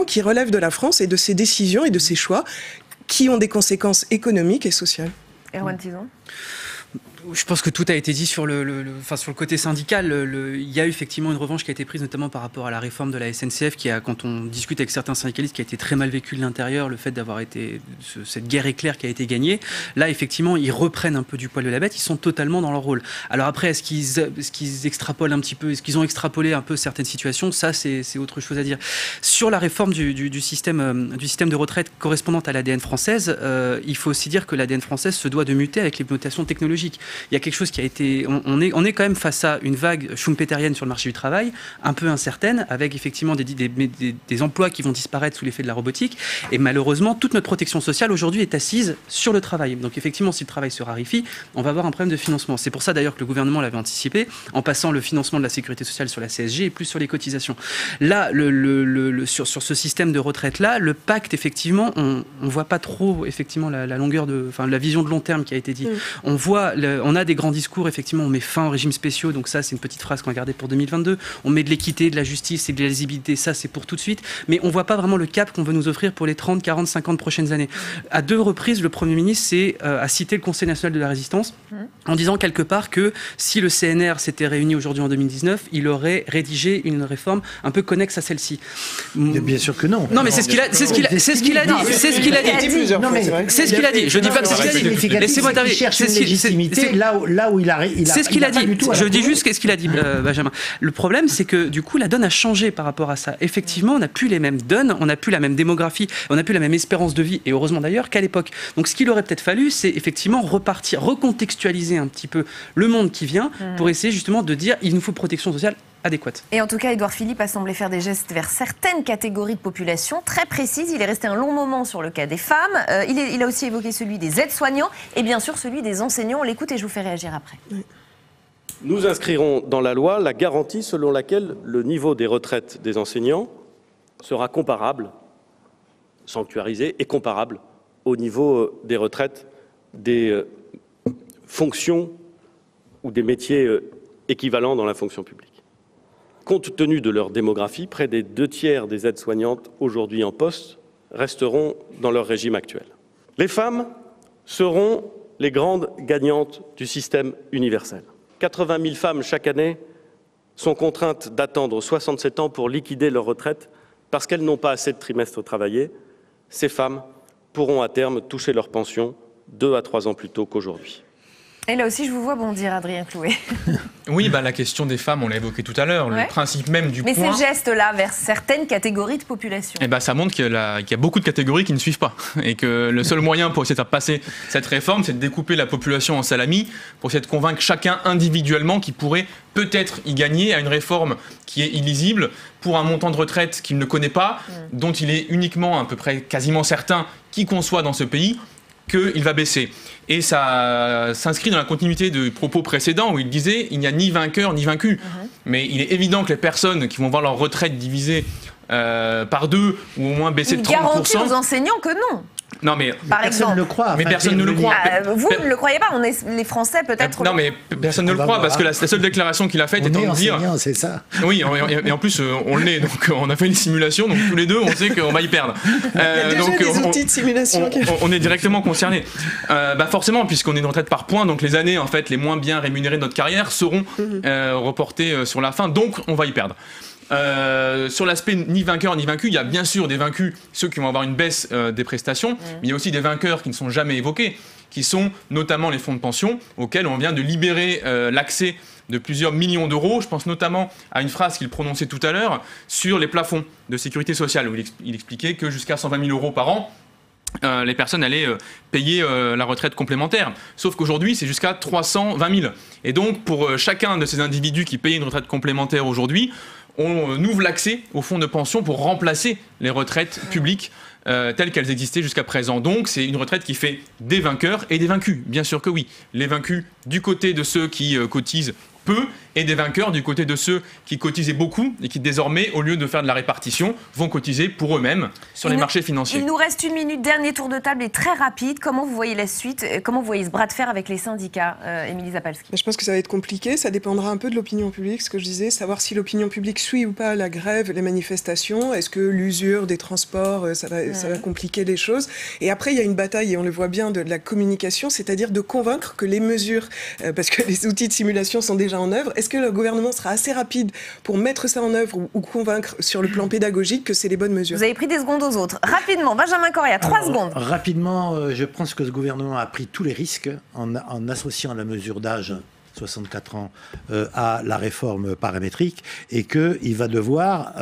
qui relève de la France et de ses décisions et de ses choix qui ont des conséquences économiques et sociales.
Erwan Tison.
Je pense que tout a été dit sur le côté syndical. Il y a effectivement une revanche qui a été prise, notamment par rapport à la réforme de la SNCF, quand on discute avec certains syndicalistes, qui a été très mal vécu de l'intérieur, le fait d'avoir été cette guerre éclair qui a été gagnée. Là, effectivement, ils reprennent un peu du poil de la bête. Ils sont totalement dans leur rôle. Alors après, est-ce qu'ils extrapolent un petit peu, est-ce qu'ils ont extrapolé un peu certaines situations? Ça, c'est autre chose à dire. Sur la réforme du système de retraite correspondante à l'ADN française, il faut aussi dire que l'ADN française se doit de muter avec les mutations technologiques. Il y a quelque chose qui a été... On est quand même face à une vague schumpeterienne sur le marché du travail, un peu incertaine, avec effectivement des emplois qui vont disparaître sous l'effet de la robotique. Et malheureusement, toute notre protection sociale aujourd'hui est assise sur le travail. Donc effectivement, si le travail se raréfie, on va avoir un problème de financement. C'est pour ça d'ailleurs que le gouvernement l'avait anticipé, en passant le financement de la sécurité sociale sur la CSG et plus sur les cotisations. Là, sur ce système de retraite-là, le pacte, effectivement, on ne voit pas trop effectivement la longueur la vision de long terme qui a été dit. On voit on a des grands discours, effectivement, on met fin aux régimes spéciaux, donc ça, c'est une petite phrase qu'on va garder pour 2022. On met de l'équité, de la justice et de la lisibilité, ça, c'est pour tout de suite. Mais on ne voit pas vraiment le cap qu'on veut nous offrir pour les 30, 40, 50 prochaines années. À 2 reprises, le Premier ministre a cité le Conseil national de la résistance en disant quelque part que si le CNR s'était réuni aujourd'hui en 2019, il aurait rédigé une réforme un peu connexe à celle-ci.
Mais bien sûr que non.
Non, mais c'est ce qu'il a dit. C'est ce qu'il a dit. C'est ce qu'il a dit. Je dis pas que c'est ce qu'il a dit. Laissez-moi terminer.
C'est une légitimité là où il a.
C'est ce qu'il a dit. Je dis juste ce qu'il a dit, Benjamin. Le problème, c'est que du coup, la donne a changé par rapport à ça. Effectivement, on n'a plus les mêmes donnes, on n'a plus la même démographie, on n'a plus la même espérance de vie, et heureusement d'ailleurs qu'à l'époque. Donc, ce qu'il aurait peut-être fallu, c'est effectivement repartir, recontextualiser un petit peu le monde qui vient pour essayer justement de dire il nous faut protection sociale adéquate.
Et en tout cas, Édouard Philippe a semblé faire des gestes vers certaines catégories de population très précises. Il est resté un long moment sur le cas des femmes. Il a aussi évoqué celui des aides-soignants et bien sûr celui des enseignants. On l'écoute et je vous fais réagir après.
Nous inscrirons dans la loi la garantie selon laquelle le niveau des retraites des enseignants sera comparable, sanctuarisé et comparable au niveau des retraites des fonctions ou des métiers équivalents dans la fonction publique. Compte tenu de leur démographie, près des 2/3 des aides-soignantes aujourd'hui en poste resteront dans leur régime actuel. Les femmes seront les grandes gagnantes du système universel. 80 000 femmes chaque année sont contraintes d'attendre 67 ans pour liquider leur retraite parce qu'elles n'ont pas assez de trimestres travaillés. Ces femmes pourront à terme toucher leur pension 2 à 3 ans plus tôt qu'aujourd'hui.
Et là aussi, je vous vois bondir, Adrien Clouet.
Oui, la question des femmes, on l'a évoqué tout à l'heure. Le principe même du
point... Mais ces gestes-là vers certaines catégories de population.
Ça montre qu'il y a beaucoup de catégories qui ne suivent pas. Et que le seul moyen pour essayer de faire passer cette réforme, c'est de découper la population en salami pour essayer de convaincre chacun individuellement qui pourrait peut-être y gagner à une réforme qui est illisible pour un montant de retraite qu'il ne connaît pas, dont il est uniquement, à peu près quasiment certain, qui conçoit dans ce pays, qu'il va baisser. Et ça s'inscrit dans la continuité du propos précédent où il disait il n'y a ni vainqueur ni vaincu. Mais il est évident que les personnes qui vont voir leur retraite divisée par 2 ou au moins baisser de 30%...
Il garantit aux enseignants que non.
Non, mais
personne ne le croit.
Mais personne ne le croit.
Vous ne le croyez pas, on est les Français peut-être.
Non, mais personne ne le croit parce que la seule déclaration qu'il a faite étant de dire.
C'est ça.
Oui, et en plus on l'est, donc on a fait une simulation, donc tous les deux on sait qu'on va y perdre.
Il y a déjà des outils de simulation.
On est directement concernés. Forcément, puisqu'on est une retraite par points, donc les années en fait les moins bien rémunérées de notre carrière seront reportées sur la fin, donc on va y perdre. Sur l'aspect ni vainqueur ni vaincu, il y a bien sûr des vaincus, ceux qui vont avoir une baisse des prestations, mais il y a aussi des vainqueurs qui ne sont jamais évoqués, qui sont notamment les fonds de pension, auxquels on vient de libérer l'accès de plusieurs millions d'euros. Je pense notamment à une phrase qu'il prononçait tout à l'heure sur les plafonds de sécurité sociale, où il expliquait que jusqu'à 120 000 euros par an, les personnes allaient payer la retraite complémentaire. Sauf qu'aujourd'hui, c'est jusqu'à 320 000. Et donc, pour chacun de ces individus qui payent une retraite complémentaire aujourd'hui, on ouvre l'accès aux fonds de pension pour remplacer les retraites publiques telles qu'elles existaient jusqu'à présent. Donc c'est une retraite qui fait des vainqueurs et des vaincus, bien sûr que oui. Les vaincus du côté de ceux qui cotisent peu et des vainqueurs du côté de ceux qui cotisaient beaucoup et qui désormais, au lieu de faire de la répartition, vont cotiser pour eux-mêmes sur les marchés financiers.
Il nous reste 1 minute, dernier tour de table et très rapide. Comment vous voyez la suite? Comment vous voyez ce bras de fer avec les syndicats, Émilie Zapalski?
Je pense que ça va être compliqué, ça dépendra un peu de l'opinion publique, ce que je disais, savoir si l'opinion publique suit ou pas la grève, les manifestations, est-ce que l'usure des transports, ça va compliquer les choses. Et après, il y a une bataille, et on le voit bien, de la communication, c'est-à-dire de convaincre que les mesures, parce que les outils de simulation sont déjà en œuvre, est-ce que le gouvernement sera assez rapide pour mettre ça en œuvre ou convaincre sur le plan pédagogique que c'est les bonnes mesures?
Vous avez pris des secondes aux autres. Rapidement, Benjamin Correa, 3 secondes.
Rapidement, je pense que ce gouvernement a pris tous les risques en associant la mesure d'âge 64 ans à la réforme paramétrique et qu'il va devoir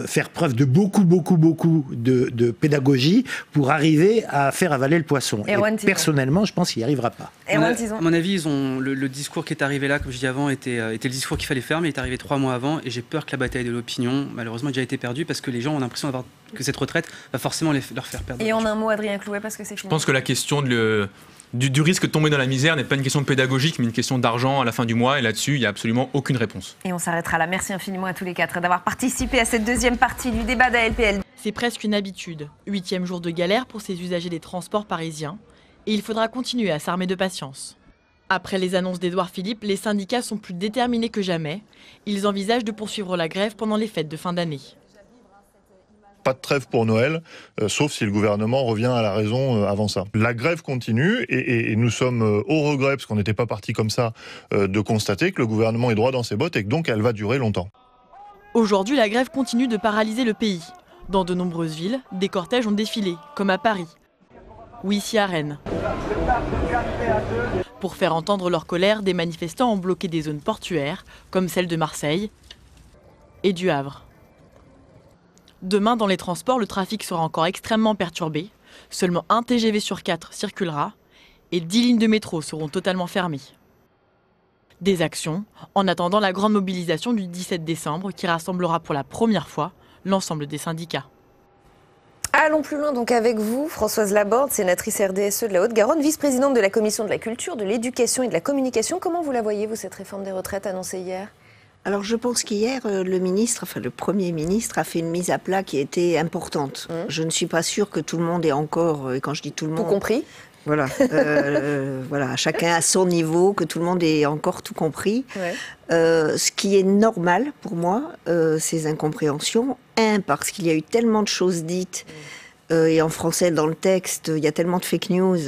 faire preuve de beaucoup de pédagogie pour arriver à faire avaler le poisson. Et personnellement, je pense qu'il n'y arrivera pas.
À mon avis, ils ont le discours qui est arrivé là, comme je dis avant, était le discours qu'il fallait faire, mais il est arrivé 3 mois avant et j'ai peur que la bataille de l'opinion, malheureusement, ait déjà été perdue parce que les gens ont l'impression que cette retraite va forcément leur faire perdre.
Et en un mot, Adrien Clouet, parce que c'est fini.
Je pense que la question du risque de tomber dans la misère n'est pas une question pédagogique, mais une question d'argent à la fin du mois. Et là-dessus, il n'y a absolument aucune réponse.
Et on s'arrêtera là. Merci infiniment à tous les 4 d'avoir participé à cette deuxième partie du débat d'ALPL.
C'est presque une habitude. 8e jour de galère pour ces usagers des transports parisiens. Et il faudra continuer à s'armer de patience. Après les annonces d'Édouard Philippe, les syndicats sont plus déterminés que jamais. Ils envisagent de poursuivre la grève pendant les fêtes de fin d'année.
Pas de trêve pour Noël, sauf si le gouvernement revient à la raison avant ça. La grève continue et nous sommes au regret, parce qu'on n'était pas parti comme ça, de constater que le gouvernement est droit dans ses bottes et que donc elle va durer longtemps.
Aujourd'hui, la grève continue de paralyser le pays. Dans de nombreuses villes, des cortèges ont défilé, comme à Paris ou ici à Rennes. Pour faire entendre leur colère, des manifestants ont bloqué des zones portuaires, comme celle de Marseille et du Havre. Demain, dans les transports, le trafic sera encore extrêmement perturbé. Seulement un TGV sur 4 circulera et 10 lignes de métro seront totalement fermées. Des actions en attendant la grande mobilisation du 17 décembre qui rassemblera pour la première fois l'ensemble des syndicats.
Allons plus loin donc avec vous, Françoise Laborde, sénatrice RDSE de la Haute-Garonne, vice-présidente de la Commission de la Culture, de l'Éducation et de la Communication. Comment vous la voyez, vous, cette réforme des retraites annoncée hier ?
Alors je pense qu'hier, le Premier ministre a fait une mise à plat qui était importante. Je ne suis pas sûre que tout le monde ait encore, et quand je dis tout le monde...
Tout compris ?
Voilà, voilà, chacun à son niveau, que tout le monde ait encore tout compris. Ouais. Ce qui est normal pour moi, ces incompréhensions. Parce qu'il y a eu tellement de choses dites, et en français dans le texte, il y a tellement de fake news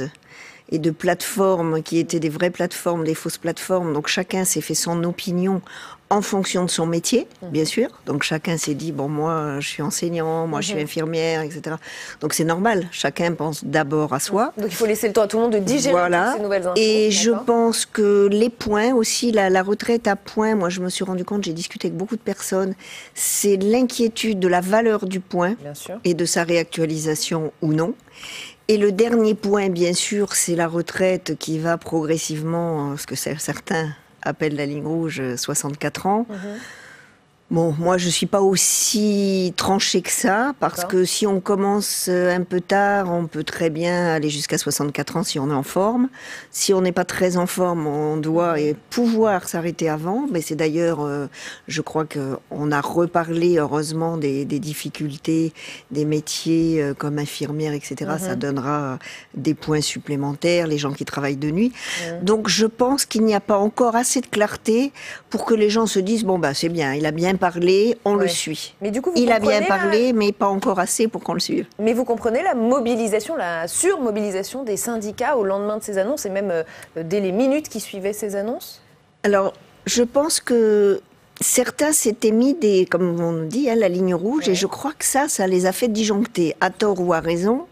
et de plateformes qui étaient des vraies plateformes, des fausses plateformes. Donc chacun s'est fait son opinion en fonction de son métier, bien sûr. Donc chacun s'est dit, bon, moi je suis enseignant, moi je suis infirmière, etc. Donc c'est normal, chacun pense d'abord à soi.
Donc il faut laisser le temps à tout le monde de digérer toutes ces nouvelles infos.
Et je pense que les points aussi, la retraite à points, moi je me suis rendu compte, j'ai discuté avec beaucoup de personnes, c'est l'inquiétude de la valeur du point et de sa réactualisation ou non. Et le dernier point, bien sûr, c'est la retraite qui va progressivement, ce que certains appellent la ligne rouge, 64 ans. Bon, moi, je ne suis pas aussi tranchée que ça, parce que si on commence un peu tard, on peut très bien aller jusqu'à 64 ans si on est en forme. Si on n'est pas très en forme, on doit pouvoir s'arrêter avant. Mais c'est d'ailleurs, je crois qu'on a reparlé, heureusement, des difficultés des métiers comme infirmière, etc. Ça donnera des points supplémentaires, les gens qui travaillent de nuit. Donc, je pense qu'il n'y a pas encore assez de clarté pour que les gens se disent, bon, bah, c'est bien, il a bien parlé, on le suit.
Mais du coup,
il a bien parlé, mais pas encore assez pour qu'on le suive.
Mais vous comprenez la mobilisation, la surmobilisation des syndicats au lendemain de ces annonces et même dès les minutes qui suivaient ces annonces ?
Alors, je pense que certains s'étaient mis comme on nous dit, la ligne rouge, et je crois que ça les a fait disjoncter, à tort ou à raison.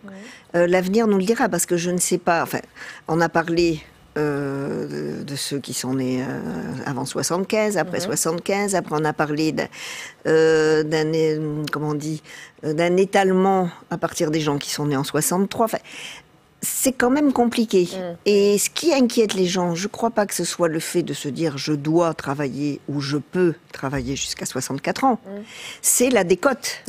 L'avenir nous le dira, parce que je ne sais pas. Enfin, on a parlé de ceux qui sont nés avant 75, après 75, après on a parlé d'un étalement à partir des gens qui sont nés en 63. Enfin, c'est quand même compliqué. Et ce qui inquiète les gens, je ne crois pas que ce soit le fait de se dire je dois travailler ou je peux travailler jusqu'à 64 ans. C'est la décote.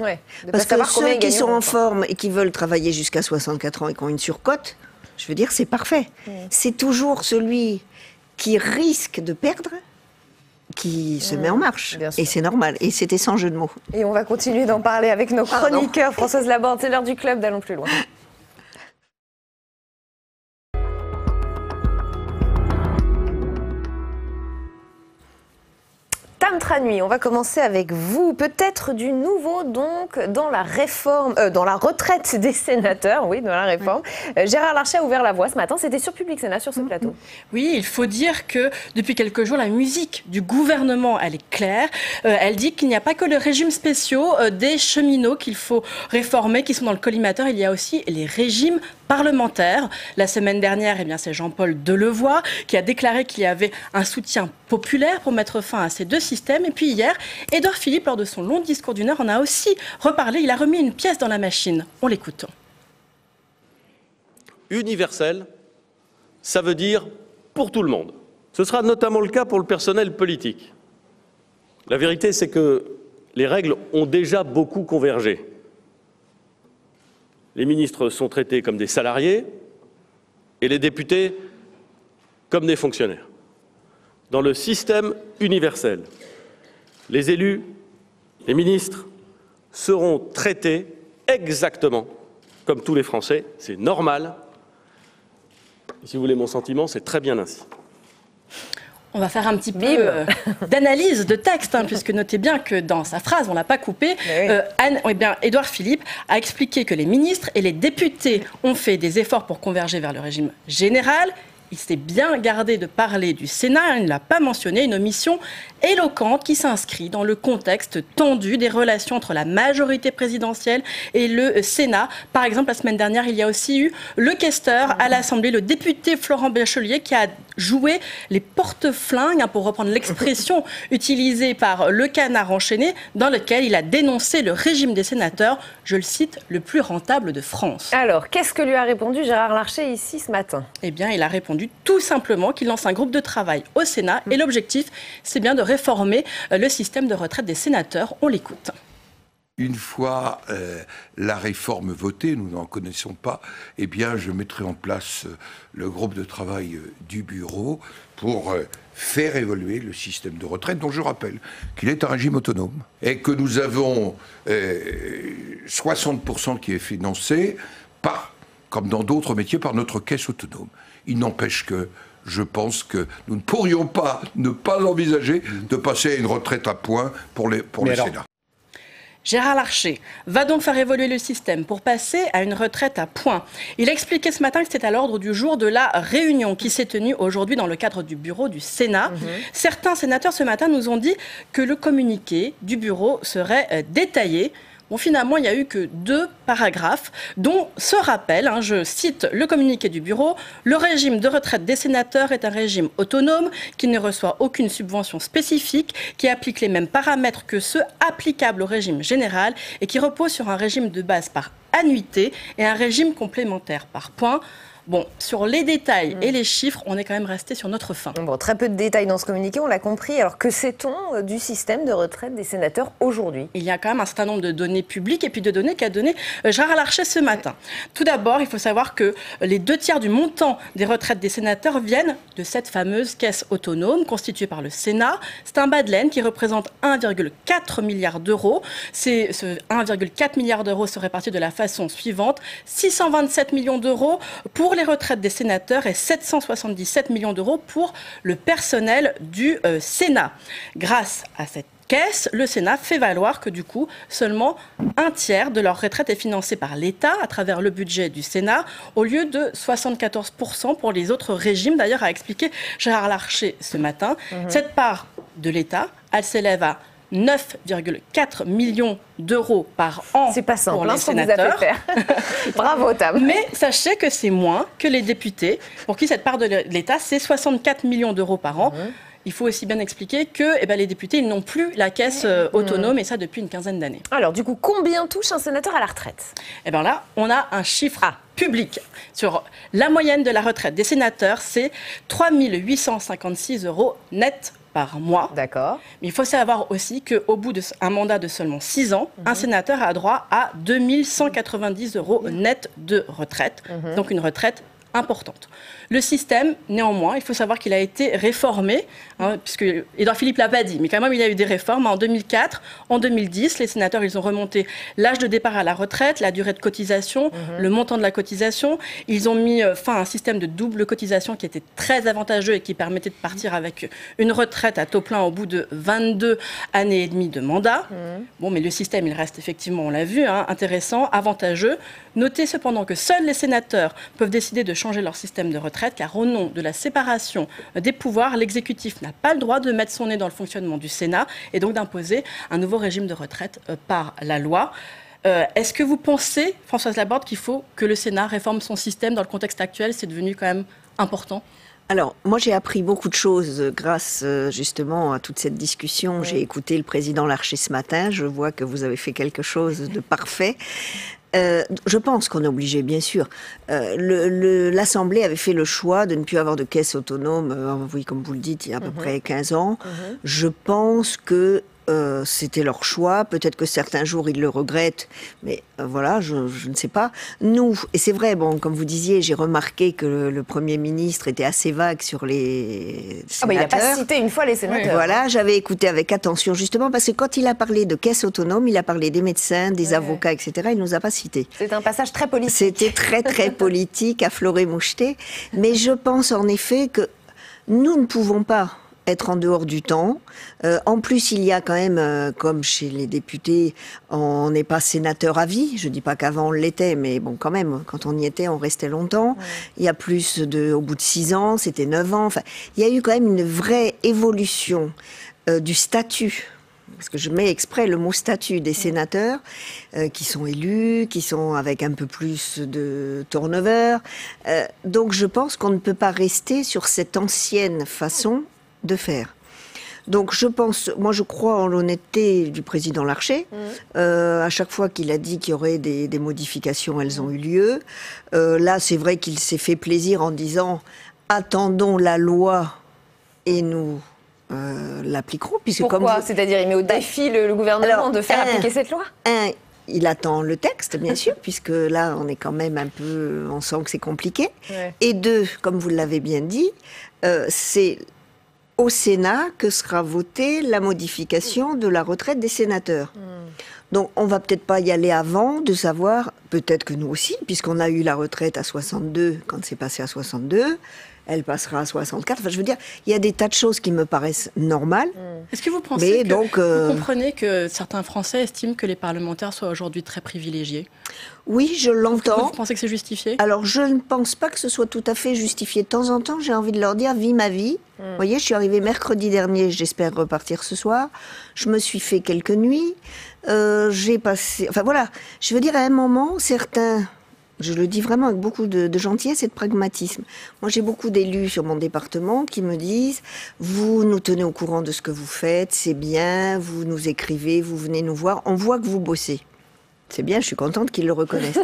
Parce que ceux qui sont en forme et qui veulent travailler jusqu'à 64 ans et qui ont une surcote, je veux dire, c'est parfait. C'est toujours celui qui risque de perdre qui se met en marche. Et c'est normal. Et c'était sans jeu de mots.
Et on va continuer d'en parler avec nos chroniqueurs. Françoise Laborde, c'est l'heure du club d'Allons plus loin. Tam Tranuy, on va commencer avec vous. Peut-être du nouveau donc dans la réforme, dans la retraite des sénateurs, oui, dans la réforme. Gérard Larcher a ouvert la voie ce matin, c'était sur Public Sénat, sur ce plateau.
Oui, il faut dire que depuis quelques jours, la musique du gouvernement, elle est claire. Elle dit qu'il n'y a pas que les régimes spéciaux des cheminots qu'il faut réformer, qui sont dans le collimateur. Il y a aussi les régimes parlementaires. La semaine dernière, c'est Jean-Paul Delevoye qui a déclaré qu'il y avait un soutien populaire pour mettre fin à ces deux systèmes. Et puis hier, Édouard Philippe, lors de son long discours d'1 heure, en a aussi reparlé. Il a remis une pièce dans la machine. On l'écoute.
Universel, ça veut dire pour tout le monde. Ce sera notamment le cas pour le personnel politique. La vérité, c'est que les règles ont déjà beaucoup convergé. Les ministres sont traités comme des salariés et les députés comme des fonctionnaires. Dans le système universel, les élus, les ministres seront traités exactement comme tous les Français, c'est normal, Si vous voulez mon sentiment, c'est très bien ainsi.
On va faire un petit peu d'analyse de texte, puisque notez bien que dans sa phrase, on ne l'a pas coupé, Édouard Philippe a expliqué que les ministres et les députés ont fait des efforts pour converger vers le régime général. Il s'est bien gardé de parler du Sénat, il ne l'a pas mentionné, une omission éloquente qui s'inscrit dans le contexte tendu des relations entre la majorité présidentielle et le Sénat. Par exemple, la semaine dernière, il y a aussi eu le questeur à l'Assemblée, le député Florent Bachelier, qui a joué les porte-flingues, pour reprendre l'expression utilisée par le Canard enchaîné, dans lequel il a dénoncé le régime des sénateurs, je le cite, le plus rentable de France.
Alors, qu'est-ce que lui a répondu Gérard Larcher ici ce matin?
Eh bien, il a répondu tout simplement qu'il lance un groupe de travail au Sénat et l'objectif, c'est bien de réformer le système de retraite des sénateurs. On l'écoute.
Une fois la réforme votée, nous n'en connaissons pas, eh bien, je mettrai en place le groupe de travail du bureau pour faire évoluer le système de retraite, dont je rappelle qu'il est un régime autonome et que nous avons 60% qui est financé par, comme dans d'autres métiers, par notre caisse autonome. Il n'empêche que je pense que nous ne pourrions pas ne pas envisager de passer à une retraite à points pour le Sénat.
Gérard Larcher va donc faire évoluer le système pour passer à une retraite à points. Il a expliqué ce matin que c'était à l'ordre du jour de la réunion qui s'est tenue aujourd'hui dans le cadre du bureau du Sénat. Certains sénateurs ce matin nous ont dit que le communiqué du bureau serait détaillé. Bon, finalement, il n'y a eu que 2 paragraphes, dont ce rappel, je cite le communiqué du bureau, « Le régime de retraite des sénateurs est un régime autonome qui ne reçoit aucune subvention spécifique, qui applique les mêmes paramètres que ceux applicables au régime général et qui repose sur un régime de base par annuité et un régime complémentaire par points. » Bon, sur les détails et les chiffres, on est quand même resté sur notre faim.
Bon, très peu de détails dans ce communiqué, on l'a compris. Alors, que sait-on du système de retraite des sénateurs aujourd'hui?
Il y a quand même un certain nombre de données publiques et puis de données qu'a donné Gérard Larcher ce matin. Tout d'abord, il faut savoir que les 2/3 du montant des retraites des sénateurs viennent de cette fameuse caisse autonome constituée par le Sénat. C'est un bas de laine qui représente 1,4 milliard d'euros. Ce 1,4 milliard d'euros se répartit de la façon suivante. 627 millions d'euros pour les retraites des sénateurs et 777 millions d'euros pour le personnel du Sénat. Grâce à cette caisse, le Sénat fait valoir que du coup, seulement 1/3 de leur retraite est financée par l'État à travers le budget du Sénat, au lieu de 74% pour les autres régimes. D'ailleurs, a expliqué Gérard Larcher ce matin. Cette part de l'État, elle s'élève à 9,4 millions d'euros par an pour les sénateurs.
Bravo, Tam.
Mais sachez que c'est moins que les députés, pour qui cette part de l'État, c'est 64 millions d'euros par an. Il faut aussi bien expliquer que les députés, ils n'ont plus la caisse autonome, et ça depuis une quinzaine d'années.
Alors, du coup, combien touche un sénateur à la retraite?
Eh bien là, on a un chiffre public. Sur la moyenne de la retraite des sénateurs, c'est 3 856 € net par mois.
D'accord.
Mais il faut savoir aussi qu'au bout d'un mandat de seulement 6 ans, un sénateur a droit à 2 190 € net de retraite. Donc une retraite importante. Le système, néanmoins, il faut savoir qu'il a été réformé, puisque Édouard Philippe ne l'a pas dit, mais quand même il y a eu des réformes. En 2004, en 2010, les sénateurs, ils ont remonté l'âge de départ à la retraite, la durée de cotisation, le montant de la cotisation. Ils ont mis fin à un système de double cotisation qui était très avantageux et qui permettait de partir avec une retraite à taux plein au bout de 22 années et demie de mandat. Bon, mais le système, il reste effectivement, on l'a vu, intéressant, avantageux. Notez cependant que seuls les sénateurs peuvent décider de changer leur système de retraite, car au nom de la séparation des pouvoirs, l'exécutif n'a pas le droit de mettre son nez dans le fonctionnement du Sénat et donc d'imposer un nouveau régime de retraite par la loi. Est-ce que vous pensez, Françoise Laborde, qu'il faut que le Sénat réforme son système dans le contexte actuel? C'est devenu quand même important.
Alors, moi, j'ai appris beaucoup de choses grâce justement à toute cette discussion. J'ai écouté le président Larcher ce matin. Je vois que vous avez fait quelque chose de parfait. Je pense qu'on est obligé, bien sûr. L'Assemblée avait fait le choix de ne plus avoir de caisse autonome, oui, comme vous le dites, il y a à peu près 15 ans. Je pense que c'était leur choix. Peut-être que certains jours, ils le regrettent. Mais voilà, je ne sais pas. Nous, et c'est vrai, bon, comme vous disiez, j'ai remarqué que le Premier ministre était assez vague sur les sénateurs.
Il n'a pas cité une fois les sénateurs.
Voilà, j'avais écouté avec attention, justement, parce que quand il a parlé de caisse autonome, il a parlé des médecins, des avocats, etc. Il ne nous a pas cités.
C'est un passage très politique.
C'était très, très politique, affleuré, moucheté. Mais je pense, en effet, que nous ne pouvons pas être en dehors du temps. En plus, il y a quand même, comme chez les députés, on n'est pas sénateur à vie. Je ne dis pas qu'avant on l'était, mais bon, quand même, quand on y était, on restait longtemps. Il y a au bout de 6 ans, c'était 9 ans. Enfin, il y a eu quand même une vraie évolution du statut. Parce que je mets exprès le mot statut des sénateurs qui sont élus, qui sont avec un peu plus de turnover. Donc je pense qu'on ne peut pas rester sur cette ancienne façon de faire. Donc je pense, moi je crois en l'honnêteté du président Larcher. À chaque fois qu'il a dit qu'il y aurait des modifications, elles ont eu lieu. Là c'est vrai qu'il s'est fait plaisir en disant attendons la loi et nous l'appliqueront.
Pourquoi ? C'est-à-dire il met au défi le gouvernement de faire appliquer cette loi ?
Il attend le texte, bien sûr, puisque là, on est quand même un peu... On sent que c'est compliqué. Ouais. Et 2, comme vous l'avez bien dit, c'est au Sénat que sera votée la modification de la retraite des sénateurs. Donc, on va peut-être pas y aller avant de savoir, peut-être que nous aussi, puisqu'on a eu la retraite à 62, quand c'est passé à 62... elle passera à 64. Enfin, je veux dire, il y a des tas de choses qui me paraissent normales.
Est-ce que vous pensez vous comprenez que certains Français estiment que les parlementaires soient aujourd'hui très privilégiés ?
Oui, je l'entends.
Vous pensez que c'est justifié ?
Alors, je ne pense pas que ce soit tout à fait justifié. De temps en temps, j'ai envie de leur dire « vis ma vie ». Vous voyez, je suis arrivée mercredi dernier, j'espère repartir ce soir. Je me suis fait quelques nuits. J'ai passé... Enfin, voilà. Je veux dire, à un moment, certains... Je le dis vraiment avec beaucoup de gentillesse et de pragmatisme. Moi, j'ai beaucoup d'élus sur mon département qui me disent « Vous nous tenez au courant de ce que vous faites, c'est bien, vous nous écrivez, vous venez nous voir, on voit que vous bossez. » C'est bien, je suis contente qu'ils le reconnaissent.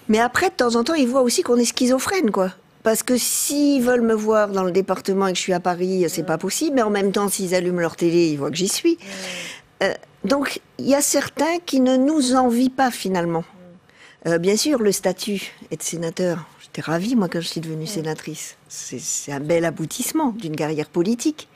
Mais après, de temps en temps, ils voient aussi qu'on est schizophrène, quoi. Parce que s'ils veulent me voir dans le département et que je suis à Paris, c'est pas possible. Mais en même temps, s'ils allument leur télé, ils voient que j'y suis. Donc, il y a certains qui ne nous envient pas, finalement. Bien sûr, le statut être sénateur, j'étais ravie, moi, quand je suis devenue sénatrice. C'est un bel aboutissement d'une carrière politique.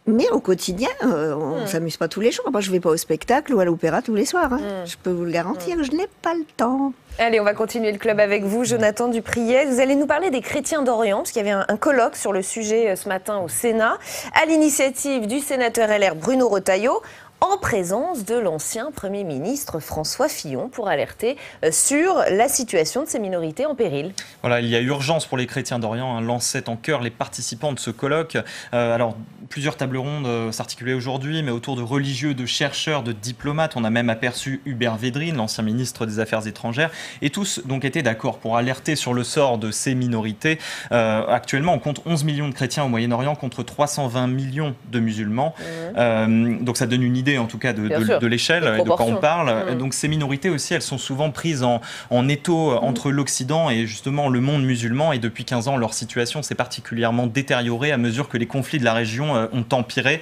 Mais au quotidien, on ne s'amuse pas tous les jours. Moi, je ne vais pas au spectacle ou à l'opéra tous les soirs. Je peux vous le garantir, je n'ai pas le temps.
Allez, on va continuer le club avec vous, Jonathan Dupriez. Vous allez nous parler des chrétiens d'Orient, parce qu'il y avait un colloque sur le sujet ce matin au Sénat, à l'initiative du sénateur LR Bruno Retailleau, en présence de l'ancien Premier ministre François Fillon pour alerter sur la situation de ces minorités en péril.
Voilà, il y a urgence pour les chrétiens d'Orient, lançaient en chœur les participants de ce colloque. Alors, plusieurs tables rondes s'articulaient aujourd'hui, mais autour de religieux, de chercheurs, de diplomates. On a même aperçu Hubert Védrine, l'ancien ministre des Affaires étrangères, et tous donc étaient d'accord pour alerter sur le sort de ces minorités. Actuellement, on compte 11 millions de chrétiens au Moyen-Orient contre 320 millions de musulmans. Donc ça donne une idée en tout cas de l'échelle et de quoi on parle. Donc ces minorités aussi, elles sont souvent prises en étau entre l'Occident et justement le monde musulman, et depuis 15 ans, leur situation s'est particulièrement détériorée à mesure que les conflits de la région ont empiré.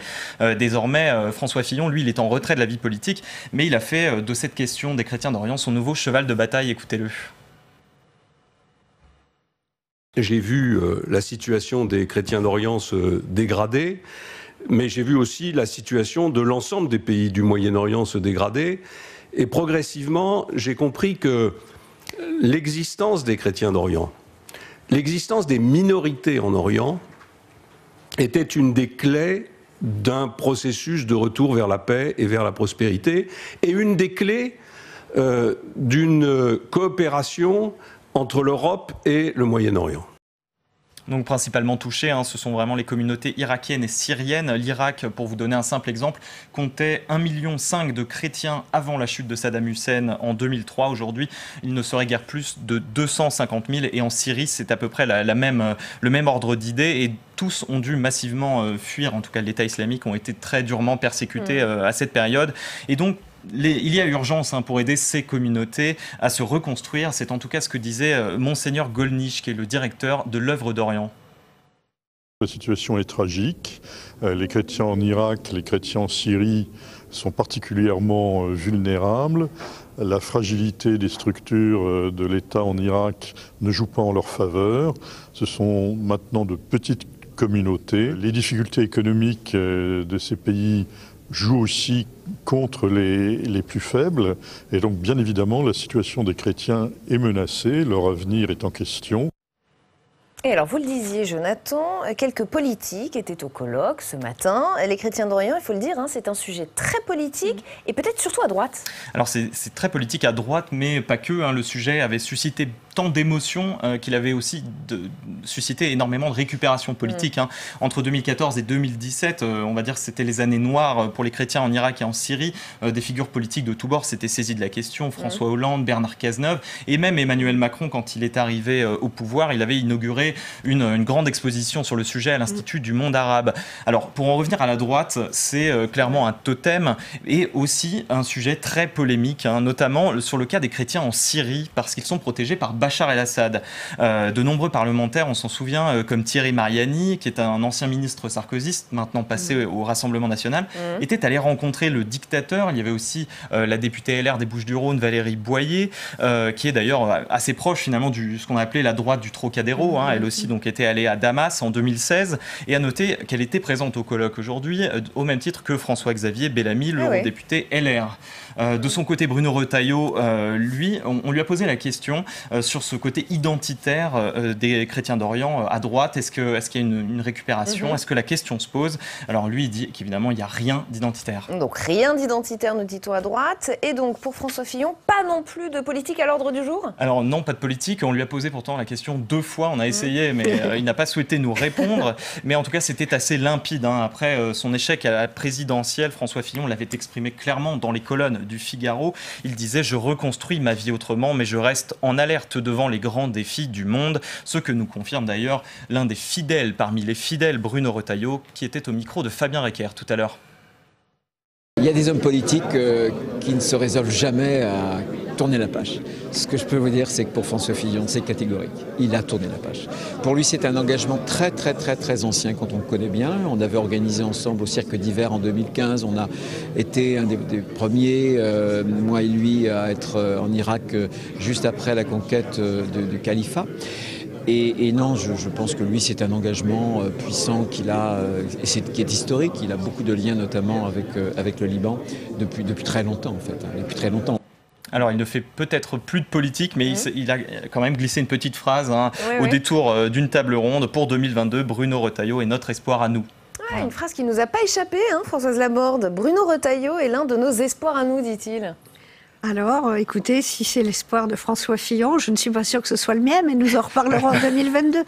Désormais, François Fillon, lui, il est en retrait de la vie politique, mais il a fait de cette question des chrétiens d'Orient son nouveau cheval de bataille. Écoutez-le.
J'ai vu la situation des chrétiens d'Orient se dégrader, mais j'ai vu aussi la situation de l'ensemble des pays du Moyen-Orient se dégrader. Et progressivement, j'ai compris que l'existence des chrétiens d'Orient, l'existence des minorités en Orient, était une des clés d'un processus de retour vers la paix et vers la prospérité, et une des clés d'une coopération entre l'Europe et le Moyen-Orient.
Donc principalement touchés, ce sont vraiment les communautés irakiennes et syriennes. L'Irak, pour vous donner un simple exemple, comptait 1,5 million de chrétiens avant la chute de Saddam Hussein en 2003. Aujourd'hui, il ne serait guère plus de 250 000. Et en Syrie, c'est à peu près le même ordre d'idées. Et tous ont dû massivement fuir. En tout cas, l'État islamique ont été très durement persécutés à cette période. Et donc, il y a urgence pour aider ces communautés à se reconstruire. C'est en tout cas ce que disait Monseigneur Golnisch, qui est le directeur de l'œuvre d'Orient.
La situation est tragique. Les chrétiens en Irak, les chrétiens en Syrie sont particulièrement vulnérables. La fragilité des structures de l'État en Irak ne joue pas en leur faveur. Ce sont maintenant de petites communautés. Les difficultés économiques de ces pays jouent aussi contre les plus faibles. Et donc, bien évidemment, la situation des chrétiens est menacée, leur avenir est en question.
Et alors, vous le disiez, Jonathan, quelques politiques étaient au colloque ce matin. Les chrétiens d'Orient, il faut le dire, hein, c'est un sujet très politique et peut-être surtout à droite.
Alors, c'est très politique à droite, mais pas que. Hein. Le sujet avait suscité tant d'émotions qu'il avait aussi suscité énormément de récupération politique. Hein. Entre 2014 et 2017, on va dire que c'était les années noires pour les chrétiens en Irak et en Syrie. Des figures politiques de tous bords s'étaient saisies de la question. François Hollande, Bernard Cazeneuve et même Emmanuel Macron, quand il est arrivé au pouvoir, il avait inauguré une grande exposition sur le sujet à l'Institut du monde arabe. Alors, pour en revenir à la droite, c'est clairement un totem et aussi un sujet très polémique, hein, notamment sur le cas des chrétiens en Syrie, parce qu'ils sont protégés par Bachar el-Assad. De nombreux parlementaires, on s'en souvient, comme Thierry Mariani, qui est un ancien ministre sarkozyste, maintenant passé au Rassemblement national, était allé rencontrer le dictateur. Il y avait aussi la députée LR des Bouches-du-Rhône, Valérie Boyer, qui est d'ailleurs assez proche finalement de ce qu'on a appelé la droite du Trocadéro. Hein. Elle aussi donc était allée à Damas en 2016. Et à noter qu'elle était présente au colloque aujourd'hui, au même titre que François-Xavier Bellamy, l'eurodéputé LR. De son côté, Bruno Retailleau, lui, on lui a posé la question sur ce côté identitaire des chrétiens d'Orient à droite. Est-ce qu'il y a une récupération? Est-ce que la question se pose? Alors lui, il dit qu'évidemment, il n'y a rien d'identitaire.
Donc rien d'identitaire, nous dit-on à droite. Et donc pour François Fillon, pas non plus de politique à l'ordre du jour?
Alors non, pas de politique. On lui a posé pourtant la question 2 fois. On a essayé, mais il n'a pas souhaité nous répondre. Mais en tout cas, c'était assez limpide. Hein. Après son échec à la présidentielle, François Fillon l'avait exprimé clairement dans les colonnes du Figaro. Il disait « Je reconstruis ma vie autrement, mais je reste en alerte devant les grands défis du monde ». Ce que nous confirme d'ailleurs l'un des fidèles parmi les fidèles, Bruno Retailleau, qui était au micro de Fabien Recker tout à l'heure.
Il y a des hommes politiques qui ne se résolvent jamais à tourner la page. Ce que je peux vous dire, c'est que pour François Fillon, c'est catégorique. Il a tourné la page. Pour lui, c'est un engagement très ancien, quand on le connaît bien. On avait organisé ensemble au Cirque d'hiver en 2015. On a été un des premiers, moi et lui, à être en Irak juste après la conquête du califat. Et non, je pense que lui, c'est un engagement puissant qu'il a, qui est historique. Il a beaucoup de liens, notamment avec le Liban, depuis très longtemps, en fait. Depuis très longtemps.
Alors, il ne fait peut-être plus de politique, mais il a quand même glissé une petite phrase au détour d'une table ronde. Pour 2022, Bruno Retailleau est notre espoir à nous.
Une phrase qui ne nous a pas échappé, hein, Françoise Laborde. Bruno Retailleau est l'un de nos espoirs à nous, dit-il.
Alors, écoutez, si c'est l'espoir de François Fillon, je ne suis pas sûre que ce soit le mien, mais nous en reparlerons en 2022.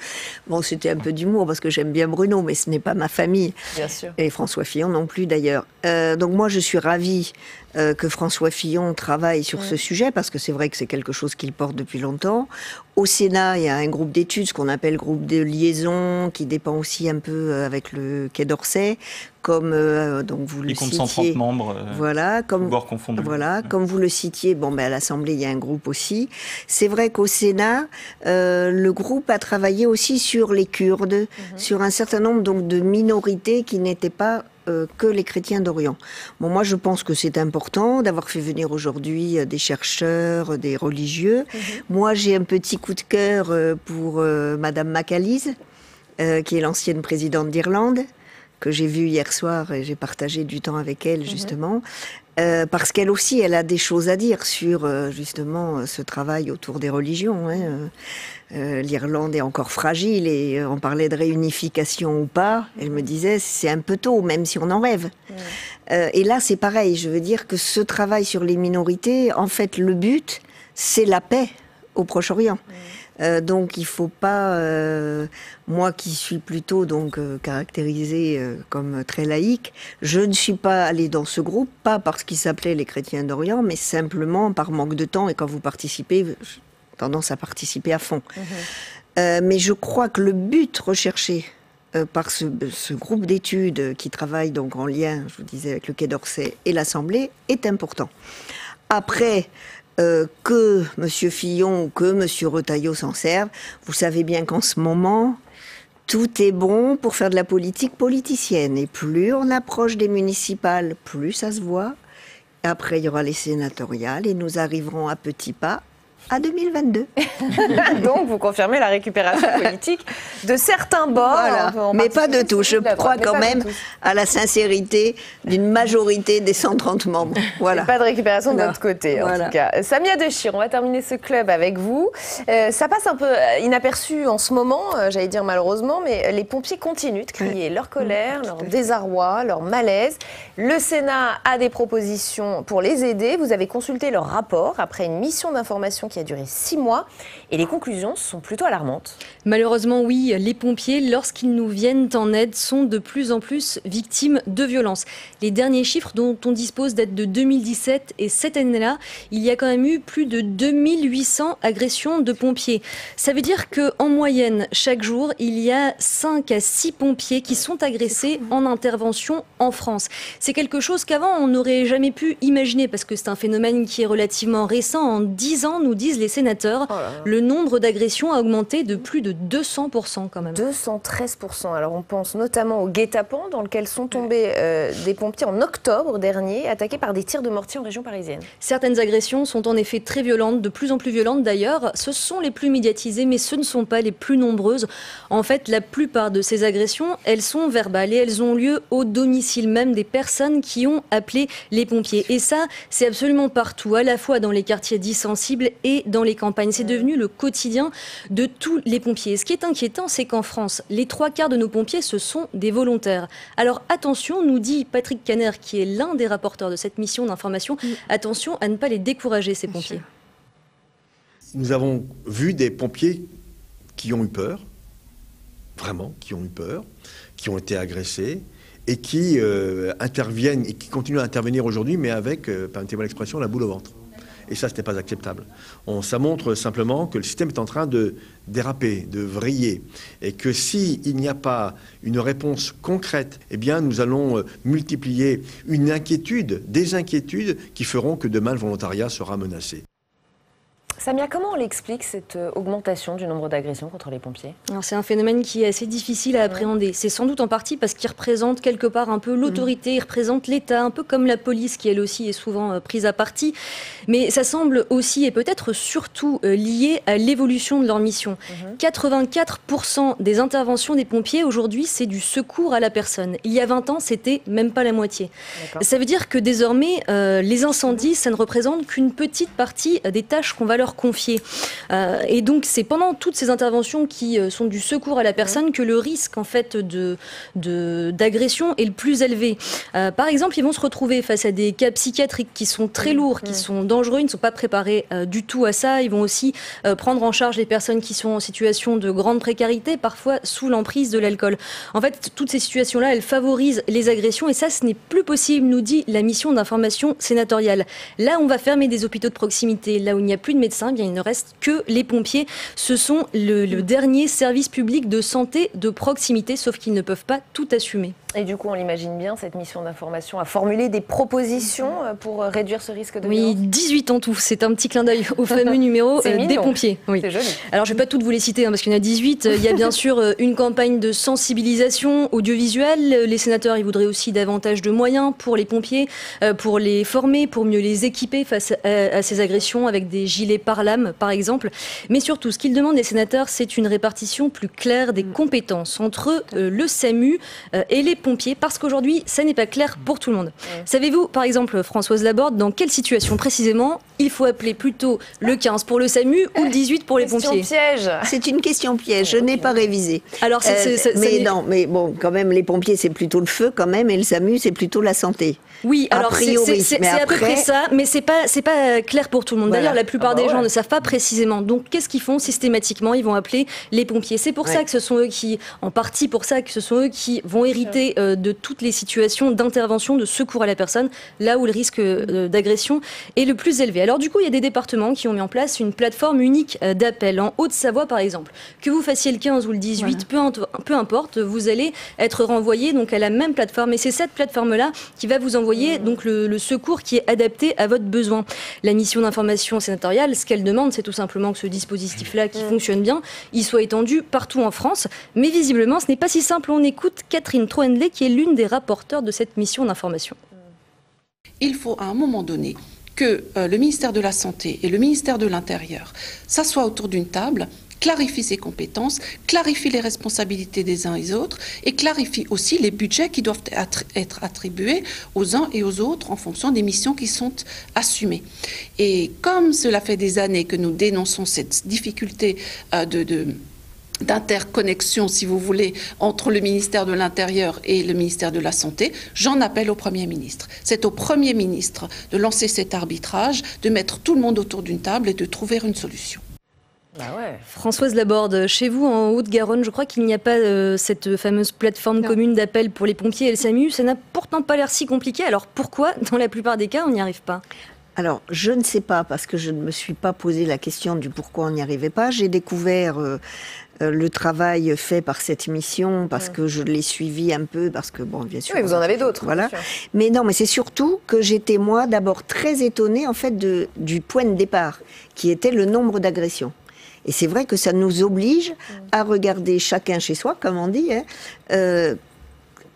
Bon, c'était un peu d'humour parce que j'aime bien Bruno, mais ce n'est pas ma famille.
Bien sûr.
Et François Fillon non plus, d'ailleurs. Donc moi, je suis ravie que François Fillon travaille sur ce sujet, parce que c'est vrai que c'est quelque chose qu'il porte depuis longtemps. Au Sénat, il y a un groupe d'études, ce qu'on appelle le groupe de liaison, qui dépend aussi un peu avec le Quai d'Orsay, comme donc vous le citiez.
Il compte 130 membres,
voilà, comme vous le citiez, à l'Assemblée, il y a un groupe aussi. C'est vrai qu'au Sénat, le groupe a travaillé aussi sur les Kurdes, sur un certain nombre donc, de minorités qui n'étaient pas que les chrétiens d'Orient. Bon, moi, je pense que c'est important d'avoir fait venir aujourd'hui des chercheurs, des religieux. Moi, j'ai un petit coup de cœur pour Madame McAleese, qui est l'ancienne présidente d'Irlande, que j'ai vue hier soir et j'ai partagé du temps avec elle, justement. Parce qu'elle aussi, elle a des choses à dire sur, justement, ce travail autour des religions. L'Irlande est encore fragile et on parlait de réunification ou pas. Elle me disait, c'est un peu tôt, même si on en rêve. Et là, c'est pareil. Je veux dire que ce travail sur les minorités, en fait, le but, c'est la paix au Proche-Orient. Donc il ne faut pas, moi qui suis plutôt donc caractérisée comme très laïque, je ne suis pas allée dans ce groupe, pas parce qu'il s'appelait les chrétiens d'Orient, mais simplement par manque de temps, et quand vous participez, j'ai tendance à participer à fond. Mais je crois que le but recherché par ce groupe d'études qui travaille donc en lien, je vous disais, avec le Quai d'Orsay et l'Assemblée, est important. Après, que M. Fillon ou que M. Retailleau s'en servent, vous savez bien qu'en ce moment, Tout est bon pour faire de la politique politicienne. Et plus on approche des municipales, plus ça se voit. Après, il y aura les sénatoriales et nous arriverons à petits pas à 2022.
Donc, vous confirmez la récupération politique de certains bords.
Voilà. Mais pas de tous. Je crois quand même à la sincérité d'une majorité des 130 membres. Voilà.
Et pas de récupération de notre côté, en tout cas. Samia Dechir, on va terminer ce club avec vous. Ça passe un peu inaperçu en ce moment, j'allais dire malheureusement, mais les pompiers continuent de crier leur colère, leur désarroi, leur malaise. Le Sénat a des propositions pour les aider. Vous avez consulté leur rapport après une mission d'information qui a duré 6 mois et les conclusions sont plutôt alarmantes.
Malheureusement, oui, les pompiers, lorsqu'ils nous viennent en aide, sont de plus en plus victimes de violences. Les derniers chiffres dont on dispose datent de 2017 et cette année-là, il y a quand même eu plus de 2800 agressions de pompiers. Ça veut dire qu'en moyenne, chaque jour, il y a 5 à 6 pompiers qui sont agressés en intervention en France. C'est quelque chose qu'avant, on n'aurait jamais pu imaginer parce que c'est un phénomène qui est relativement récent. En 10 ans, nous disent les sénateurs, le nombre d'agressions a augmenté de plus de 200% quand même.
213%. Alors on pense notamment au guet-apens dans lequel sont tombés des pompiers en octobre dernier, attaqués par des tirs de mortier en région parisienne.
Certaines agressions sont en effet très violentes, de plus en plus violentes d'ailleurs. Ce sont les plus médiatisées, mais ce ne sont pas les plus nombreuses. En fait, la plupart de ces agressions, elles sont verbales et elles ont lieu au domicile même des personnes qui ont appelé les pompiers. Et ça, c'est absolument partout, à la fois dans les quartiers dits sensibles et dans les campagnes. C'est devenu le quotidien de tous les pompiers. Et ce qui est inquiétant, c'est qu'en France, les 3/4 de nos pompiers, ce sont des volontaires. Alors attention, nous dit Patrick Caner, qui est l'un des rapporteurs de cette mission d'information, attention à ne pas les décourager, ces pompiers.
Nous avons vu des pompiers qui ont eu peur, vraiment, qui ont eu peur, qui ont été agressés, et qui interviennent, et qui continuent à intervenir aujourd'hui, mais avec, permettez-moi l'expression, la boule au ventre. Et ça, ce n'est pas acceptable. Ça montre simplement que le système est en train de déraper, de vriller. Et que s'il n'y a pas une réponse concrète, eh bien, nous allons multiplier une inquiétude, des inquiétudes qui feront que demain, le volontariat sera menacé.
Samia, comment on l'explique, cette augmentation du nombre d'agressions contre les pompiers ?
C'est un phénomène qui est assez difficile à appréhender. C'est sans doute en partie parce qu'il représente quelque part un peu l'autorité, il représente l'État, un peu comme la police qui elle aussi est souvent prise à partie. Mais ça semble aussi et peut-être surtout lié à l'évolution de leur mission. 84% des interventions des pompiers aujourd'hui, c'est du secours à la personne. Il y a 20 ans, c'était même pas la moitié. Ça veut dire que désormais, les incendies, ça ne représente qu'une petite partie des tâches qu'on va leur confier. Et donc, c'est pendant toutes ces interventions qui sont du secours à la personne que le risque, en fait, d'agression est le plus élevé. Par exemple, ils vont se retrouver face à des cas psychiatriques qui sont très lourds, qui sont dangereux, ils ne sont pas préparés du tout à ça. Ils vont aussi prendre en charge les personnes qui sont en situation de grande précarité, parfois sous l'emprise de l'alcool. En fait, toutes ces situations-là, elles favorisent les agressions et ça, ce n'est plus possible, nous dit la mission d'information sénatoriale. Là, on va fermer des hôpitaux de proximité, là où il n'y a plus de médecins, bien, il ne reste que les pompiers. Ce sont le dernier service public de santé de proximité, sauf qu'ils ne peuvent pas tout assumer.
Et du coup, on l'imagine bien, cette mission d'information a formulé des propositions pour réduire ce risque de violence.
Oui, 18 en tout. C'est un petit clin d'œil au fameux numéro des pompiers. Oui.
C'est joli.
Alors, je ne vais pas toutes vous les citer, parce qu'il y en a 18. Il y a bien sûr une campagne de sensibilisation audiovisuelle. Les sénateurs, ils voudraient aussi davantage de moyens pour les pompiers, pour les former, pour mieux les équiper face à ces agressions, avec des gilets pare-lames, par exemple. Mais surtout, ce qu'ils demandent, les sénateurs, c'est une répartition plus claire des compétences entre le SAMU et les pompiers, parce qu'aujourd'hui, ça n'est pas clair pour tout le monde. Savez-vous, par exemple, Françoise Laborde, dans quelle situation précisément il faut appeler plutôt le 15 pour le SAMU ou le 18 pour les pompiers ?
Piège.
C'est une question piège, je n'ai pas révisé.
Alors,
mais bon, quand même, les pompiers, c'est plutôt le feu quand même, et le SAMU, c'est plutôt la santé.
Oui, alors c'est à peu près ça, mais c'est pas clair pour tout le monde. D'ailleurs, la plupart des gens ne savent pas précisément. Donc, qu'est-ce qu'ils font systématiquement ? Ils vont appeler les pompiers. C'est pour ça que ce sont eux qui, en partie pour ça, que ce sont eux qui vont hériter de toutes les situations d'intervention, de secours à la personne, là où le risque d'agression est le plus élevé. Alors du coup, il y a des départements qui ont mis en place une plateforme unique d'appel. En Haute-Savoie, par exemple, que vous fassiez le 15 ou le 18, peu importe, vous allez être renvoyé donc à la même plateforme. Et c'est cette plateforme-là qui va vous envoyer donc le secours qui est adapté à votre besoin. La mission d'information sénatoriale, ce qu'elle demande, c'est tout simplement que ce dispositif-là, qui fonctionne bien, il soit étendu partout en France. Mais visiblement, ce n'est pas si simple. On écoute Catherine Troendlé, qui est l'une des rapporteurs de cette mission d'information.
Il faut à un moment donné que le ministère de la Santé et le ministère de l'Intérieur s'assoient autour d'une table, clarifient ses compétences, clarifient les responsabilités des uns et des autres et clarifient aussi les budgets qui doivent être attribués aux uns et aux autres en fonction des missions qui sont assumées. Et comme cela fait des années que nous dénonçons cette difficulté d'interconnexion, si vous voulez, entre le ministère de l'Intérieur et le ministère de la Santé, j'en appelle au Premier ministre. C'est au Premier ministre de lancer cet arbitrage, de mettre tout le monde autour d'une table et de trouver une solution.
Ah ouais. Françoise Laborde, chez vous en Haute-Garonne, je crois qu'il n'y a pas cette fameuse plateforme commune d'appel pour les pompiers et le SAMU. Ça n'a pourtant pas l'air si compliqué. Alors pourquoi, dans la plupart des cas, on n'y arrive pas ?
Alors, je ne sais pas, parce que je ne me suis pas posé la question du pourquoi on n'y arrivait pas. J'ai découvert le travail fait par cette mission, parce que je l'ai suivi un peu, parce que, bon, bien sûr...
Oui, vous en avez d'autres.
Voilà. Mais non, mais c'est surtout que j'étais, moi, d'abord très étonnée, en fait, du point de départ, qui était le nombre d'agressions. Et c'est vrai que ça nous oblige à regarder chacun chez soi, comme on dit,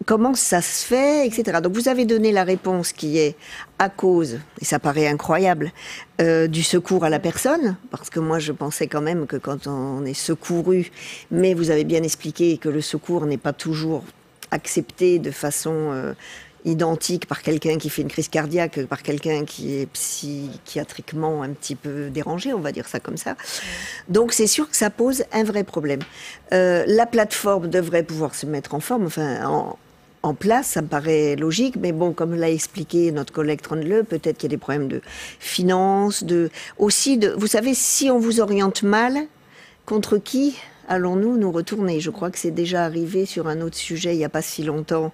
comment ça se fait, etc. Donc vous avez donné la réponse qui est à cause, et ça paraît incroyable, du secours à la personne, parce que moi je pensais quand même que quand on est secouru, mais vous avez bien expliqué que le secours n'est pas toujours accepté de façon... identique par quelqu'un qui fait une crise cardiaque, par quelqu'un qui est psychiatriquement un petit peu dérangé, on va dire ça comme ça. Donc c'est sûr que ça pose un vrai problème. La plateforme devrait pouvoir se mettre en forme, en place, ça me paraît logique, mais bon, comme l'a expliqué notre collègue Troendlé, peut-être qu'il y a des problèmes de finances, vous savez, si on vous oriente mal, contre qui allons-nous nous retourner ? Je crois que c'est déjà arrivé sur un autre sujet il n'y a pas si longtemps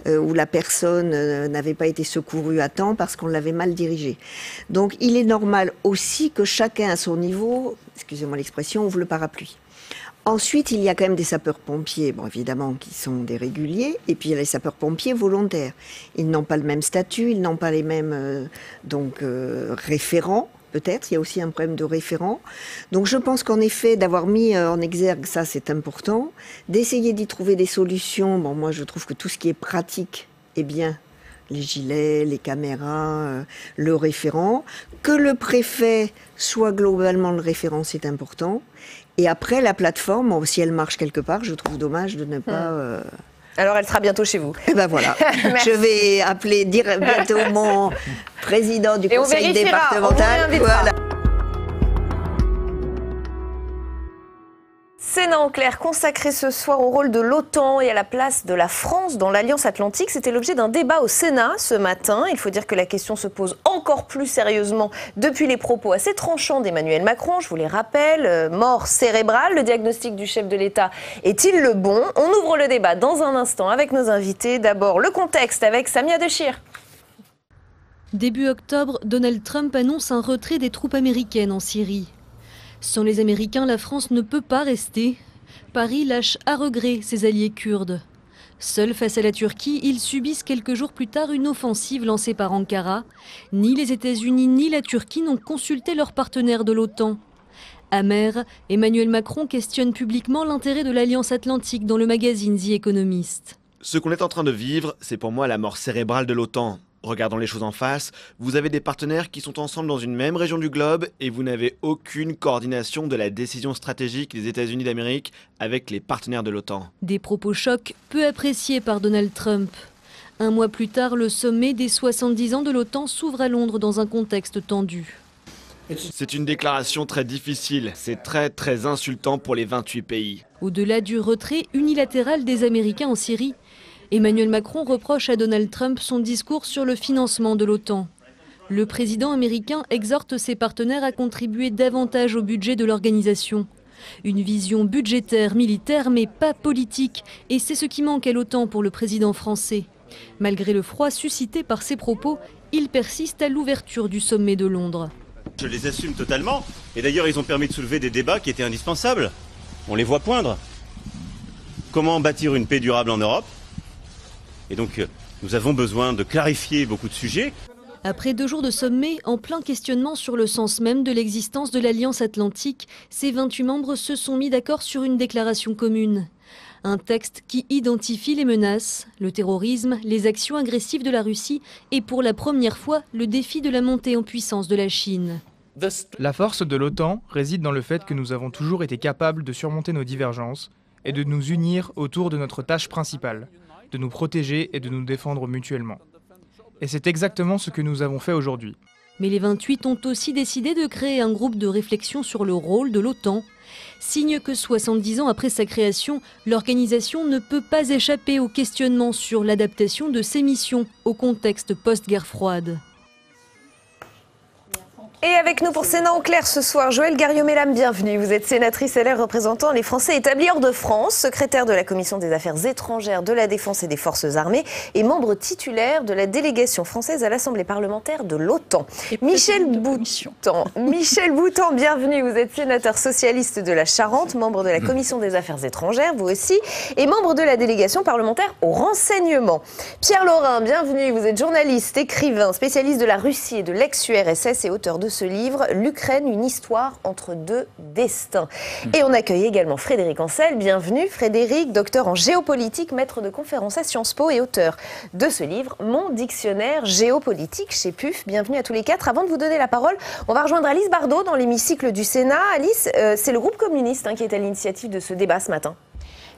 où la personne n'avait pas été secourue à temps parce qu'on l'avait mal dirigée. Donc il est normal aussi que chacun à son niveau, excusez-moi l'expression, ouvre le parapluie. Ensuite, il y a quand même des sapeurs-pompiers, bon, évidemment, qui sont des réguliers, et puis il y a les sapeurs-pompiers volontaires. Ils n'ont pas le même statut, ils n'ont pas les mêmes référents. Peut-être, il y a aussi un problème de référent. Donc je pense qu'en effet, d'avoir mis en exergue ça, c'est important. D'essayer d'y trouver des solutions. Bon, moi, je trouve que tout ce qui est pratique est bien. Les gilets, les caméras, le référent. Que le préfet soit globalement le référent, c'est important. Et après, la plateforme, si elle marche quelque part, je trouve dommage de ne pas...
Alors, elle sera bientôt chez vous.
Et ben voilà. Je vais appeler bientôt mon président du conseil départemental. Voilà.
Sénat en clair consacré ce soir au rôle de l'OTAN et à la place de la France dans l'Alliance Atlantique. C'était l'objet d'un débat au Sénat ce matin. Il faut dire que la question se pose encore plus sérieusement depuis les propos assez tranchants d'Emmanuel Macron. Je vous les rappelle, mort cérébrale. Le diagnostic du chef de l'État est-il le bon ? On ouvre le débat dans un instant avec nos invités. D'abord, le contexte avec Samia Dechir.
Début octobre, Donald Trump annonce un retrait des troupes américaines en Syrie. Sans les Américains, la France ne peut pas rester. Paris lâche à regret ses alliés kurdes. Seuls face à la Turquie, ils subissent quelques jours plus tard une offensive lancée par Ankara. Ni les États-Unis ni la Turquie n'ont consulté leurs partenaires de l'OTAN. Amer, Emmanuel Macron questionne publiquement l'intérêt de l'Alliance Atlantique dans le magazine The Economist.
Ce qu'on est en train de vivre, c'est pour moi la mort cérébrale de l'OTAN. Regardons les choses en face, vous avez des partenaires qui sont ensemble dans une même région du globe et vous n'avez aucune coordination de la décision stratégique des États-Unis d'Amérique avec les partenaires de l'OTAN.
Des propos chocs peu appréciés par Donald Trump. Un mois plus tard, le sommet des 70 ans de l'OTAN s'ouvre à Londres dans un contexte tendu.
C'est une déclaration très difficile, c'est très insultant pour les 28 pays.
Au-delà du retrait unilatéral des Américains en Syrie, Emmanuel Macron reproche à Donald Trump son discours sur le financement de l'OTAN. Le président américain exhorte ses partenaires à contribuer davantage au budget de l'organisation. Une vision budgétaire, militaire, mais pas politique. Et c'est ce qui manque à l'OTAN pour le président français. Malgré le froid suscité par ses propos, il persiste à l'ouverture du sommet de Londres.
Je les assume totalement. Et d'ailleurs, ils ont permis de soulever des débats qui étaient indispensables. On les voit poindre. Comment bâtir une paix durable en Europe ? Et donc, nous avons besoin de clarifier beaucoup de sujets.
Après 2 jours de sommet, en plein questionnement sur le sens même de l'existence de l'Alliance Atlantique, ces 28 membres se sont mis d'accord sur une déclaration commune. Un texte qui identifie les menaces, le terrorisme, les actions agressives de la Russie et pour la première fois le défi de la montée en puissance de la Chine.
La force de l'OTAN réside dans le fait que nous avons toujours été capables de surmonter nos divergences et de nous unir autour de notre tâche principale, de nous protéger et de nous défendre mutuellement. Et c'est exactement ce que nous avons fait aujourd'hui.
Mais les 28 ont aussi décidé de créer un groupe de réflexion sur le rôle de l'OTAN. Signe que 70 ans après sa création, l'organisation ne peut pas échapper au questionnement sur l'adaptation de ses missions au contexte post-guerre froide.
Et avec nous pour Sénat en clair ce soir, Joëlle Garriaud-Maylam, bienvenue. Vous êtes sénatrice LR représentant les Français établis hors de France, secrétaire de la Commission des Affaires étrangères, de la Défense et des Forces armées et membre titulaire de la délégation française à l'Assemblée parlementaire de l'OTAN. Michel Boutan, bienvenue. Vous êtes sénateur socialiste de la Charente, membre de la Commission des Affaires étrangères, vous aussi, et membre de la délégation parlementaire au renseignement. Pierre Laurin, bienvenue. Vous êtes journaliste, écrivain, spécialiste de la Russie et de l'ex-URSS et auteur de ce livre, L'Ukraine, une histoire entre 2 destins. Et on accueille également Frédéric Ancel, bienvenue. Frédéric, docteur en géopolitique, maître de conférences à Sciences Po et auteur de ce livre, Mon dictionnaire géopolitique chez PUF. Bienvenue à tous les 4. Avant de vous donner la parole, on va rejoindre Alice Bardot dans l'hémicycle du Sénat. Alice, c'est le groupe communiste qui est à l'initiative de ce débat ce matin.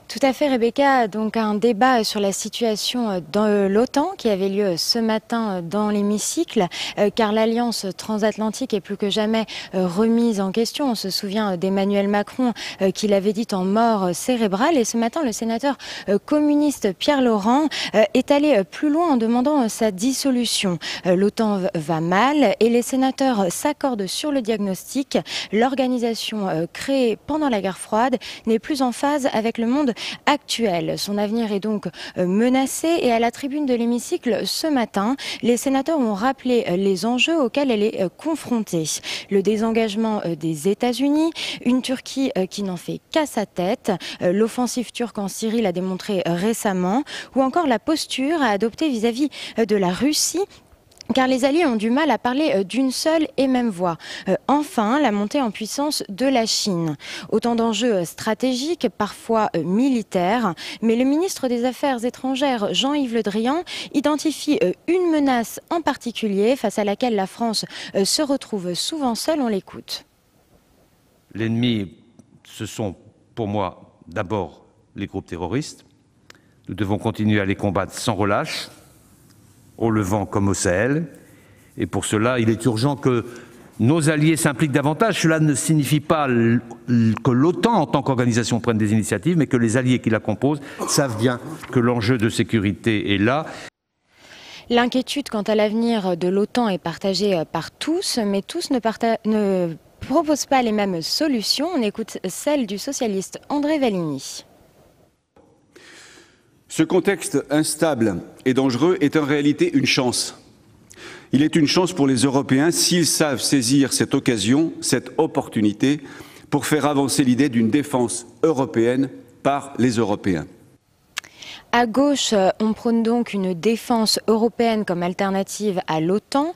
Tout à fait, Rebecca. Donc un débat sur la situation dans l'OTAN qui avait lieu ce matin dans l'hémicycle, car l'alliance transatlantique est plus que jamais remise en question. On se souvient d'Emmanuel Macron qui l'avait dit en mort cérébrale. Et ce matin, le sénateur communiste Pierre Laurent est allé plus loin en demandant sa dissolution. L'OTAN va mal et les sénateurs s'accordent sur le diagnostic. L'organisation créée pendant la guerre froide n'est plus en phase avec le monde actuel. Son avenir est donc menacé et à la tribune de l'hémicycle ce matin, les sénateurs ont rappelé les enjeux auxquels elle est confrontée. Le désengagement des États-Unis, une Turquie qui n'en fait qu'à sa tête, l'offensive turque en Syrie l'a démontré récemment, ou encore la posture à adopter vis-à-vis de la Russie, car les alliés ont du mal à parler d'une seule et même voix. Enfin, la montée en puissance de la Chine. Autant d'enjeux stratégiques, parfois militaires, mais le ministre des Affaires étrangères, Jean-Yves Le Drian, identifie une menace en particulier face à laquelle la France se retrouve souvent seule. On l'écoute.
L'ennemi, ce sont pour moi d'abord les groupes terroristes. Nous devons continuer à les combattre sans relâche, au Levant comme au Sahel. Et pour cela, il est urgent que nos alliés s'impliquent davantage. Cela ne signifie pas que l'OTAN, en tant qu'organisation, prenne des initiatives, mais que les alliés qui la composent savent bien que l'enjeu de sécurité est là.
L'inquiétude quant à l'avenir de l'OTAN est partagée par tous, mais tous ne proposent pas les mêmes solutions. On écoute celle du socialiste André Valigny.
Ce contexte instable et dangereux est en réalité une chance. Il est une chance pour les Européens s'ils savent saisir cette occasion, cette opportunité, pour faire avancer l'idée d'une défense européenne par les Européens.
À gauche, on prône donc une défense européenne comme alternative à l'OTAN.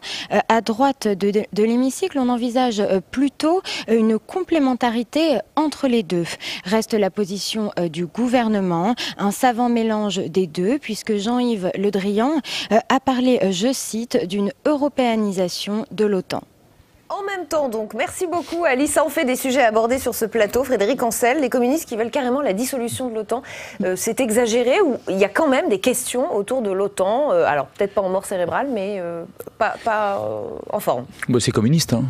À droite de l'hémicycle, on envisage plutôt une complémentarité entre les deux. Reste la position du gouvernement, un savant mélange des deux, puisque Jean-Yves Le Drian a parlé, je cite, d'une européanisation de l'OTAN.
En même temps, donc, merci beaucoup Alice. Ça en fait des sujets abordés sur ce plateau. Frédéric Ancel, les communistes qui veulent carrément la dissolution de l'OTAN, c'est exagéré ou il y a quand même des questions autour de l'OTAN, alors peut-être pas en mort cérébrale, mais pas en forme.
Bon, c'est communiste. Hein.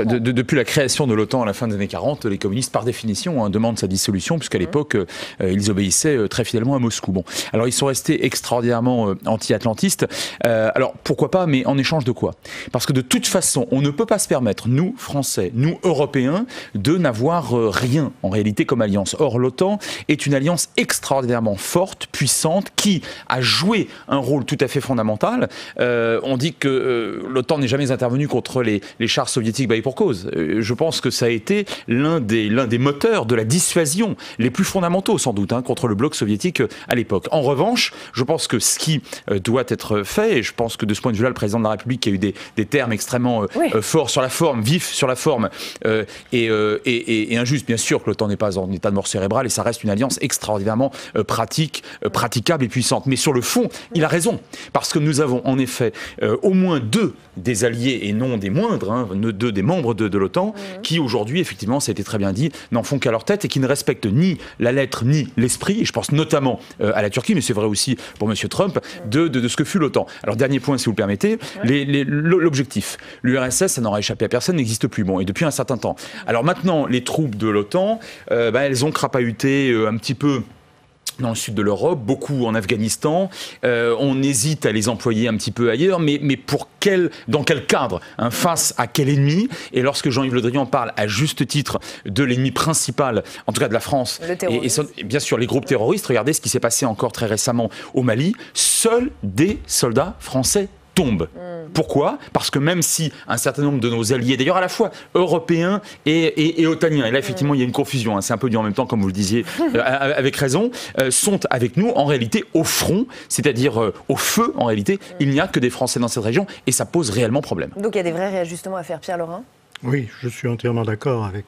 Depuis la création de l'OTAN à la fin des années 40, les communistes, par définition, demandent sa dissolution, puisqu'à l'époque, ils obéissaient très fidèlement à Moscou. Bon, alors ils sont restés extraordinairement anti-atlantistes. Alors pourquoi pas, mais en échange de quoi? Parce que de toute façon, on ne peut pas se permettre, nous, Français, nous, Européens, de n'avoir rien, en réalité, comme alliance. Or, l'OTAN est une alliance extraordinairement forte, puissante, qui a joué un rôle tout à fait fondamental. On dit que l'OTAN n'est jamais intervenu contre les chars soviétiques, et pour cause. Je pense que ça a été l'un des moteurs de la dissuasion les plus fondamentaux, sans doute, contre le bloc soviétique à l'époque. En revanche, je pense que ce qui doit être fait, et je pense que de ce point de vue-là, le président de la République qui a eu des termes extrêmement forts sur la forme, vifs sur la forme, et injuste, bien sûr que l'OTAN n'est pas en état de mort cérébrale, et ça reste une alliance extraordinairement praticable et puissante. Mais sur le fond, il a raison, parce que nous avons en effet au moins deux des alliés, et non des moindres, deux des membres de l'OTAN, qui aujourd'hui, effectivement, ça a été très bien dit, n'en font qu'à leur tête et qui ne respectent ni la lettre ni l'esprit, et je pense notamment à la Turquie, mais c'est vrai aussi pour M. Trump, de ce que fut l'OTAN. Alors, dernier point, si vous le permettez, l'objectif. L'URSS, ça n'aura échappé à personne, n'existe plus, et depuis un certain temps. Alors maintenant, les troupes de l'OTAN, elles ont crapahuté un petit peu dans le sud de l'Europe, beaucoup en Afghanistan. On hésite à les employer un petit peu ailleurs, mais dans quel cadre, face à quel ennemi? Et lorsque Jean-Yves Le Drian parle à juste titre de l'ennemi principal, en tout cas de la France, et bien sûr les groupes terroristes, regardez ce qui s'est passé encore très récemment au Mali, seuls des soldats français tombent. Pourquoi? Parce que même si un certain nombre de nos alliés, d'ailleurs à la fois européens et otaniens, et là effectivement il y a une confusion, c'est un peu dit en même temps comme vous le disiez avec raison, sont avec nous en réalité au front, c'est-à-dire au feu en réalité, il n'y a que des Français dans cette région et ça pose réellement problème.
Donc il y a des vrais réajustements à faire, Pierre Laurin?
Oui, je suis entièrement d'accord avec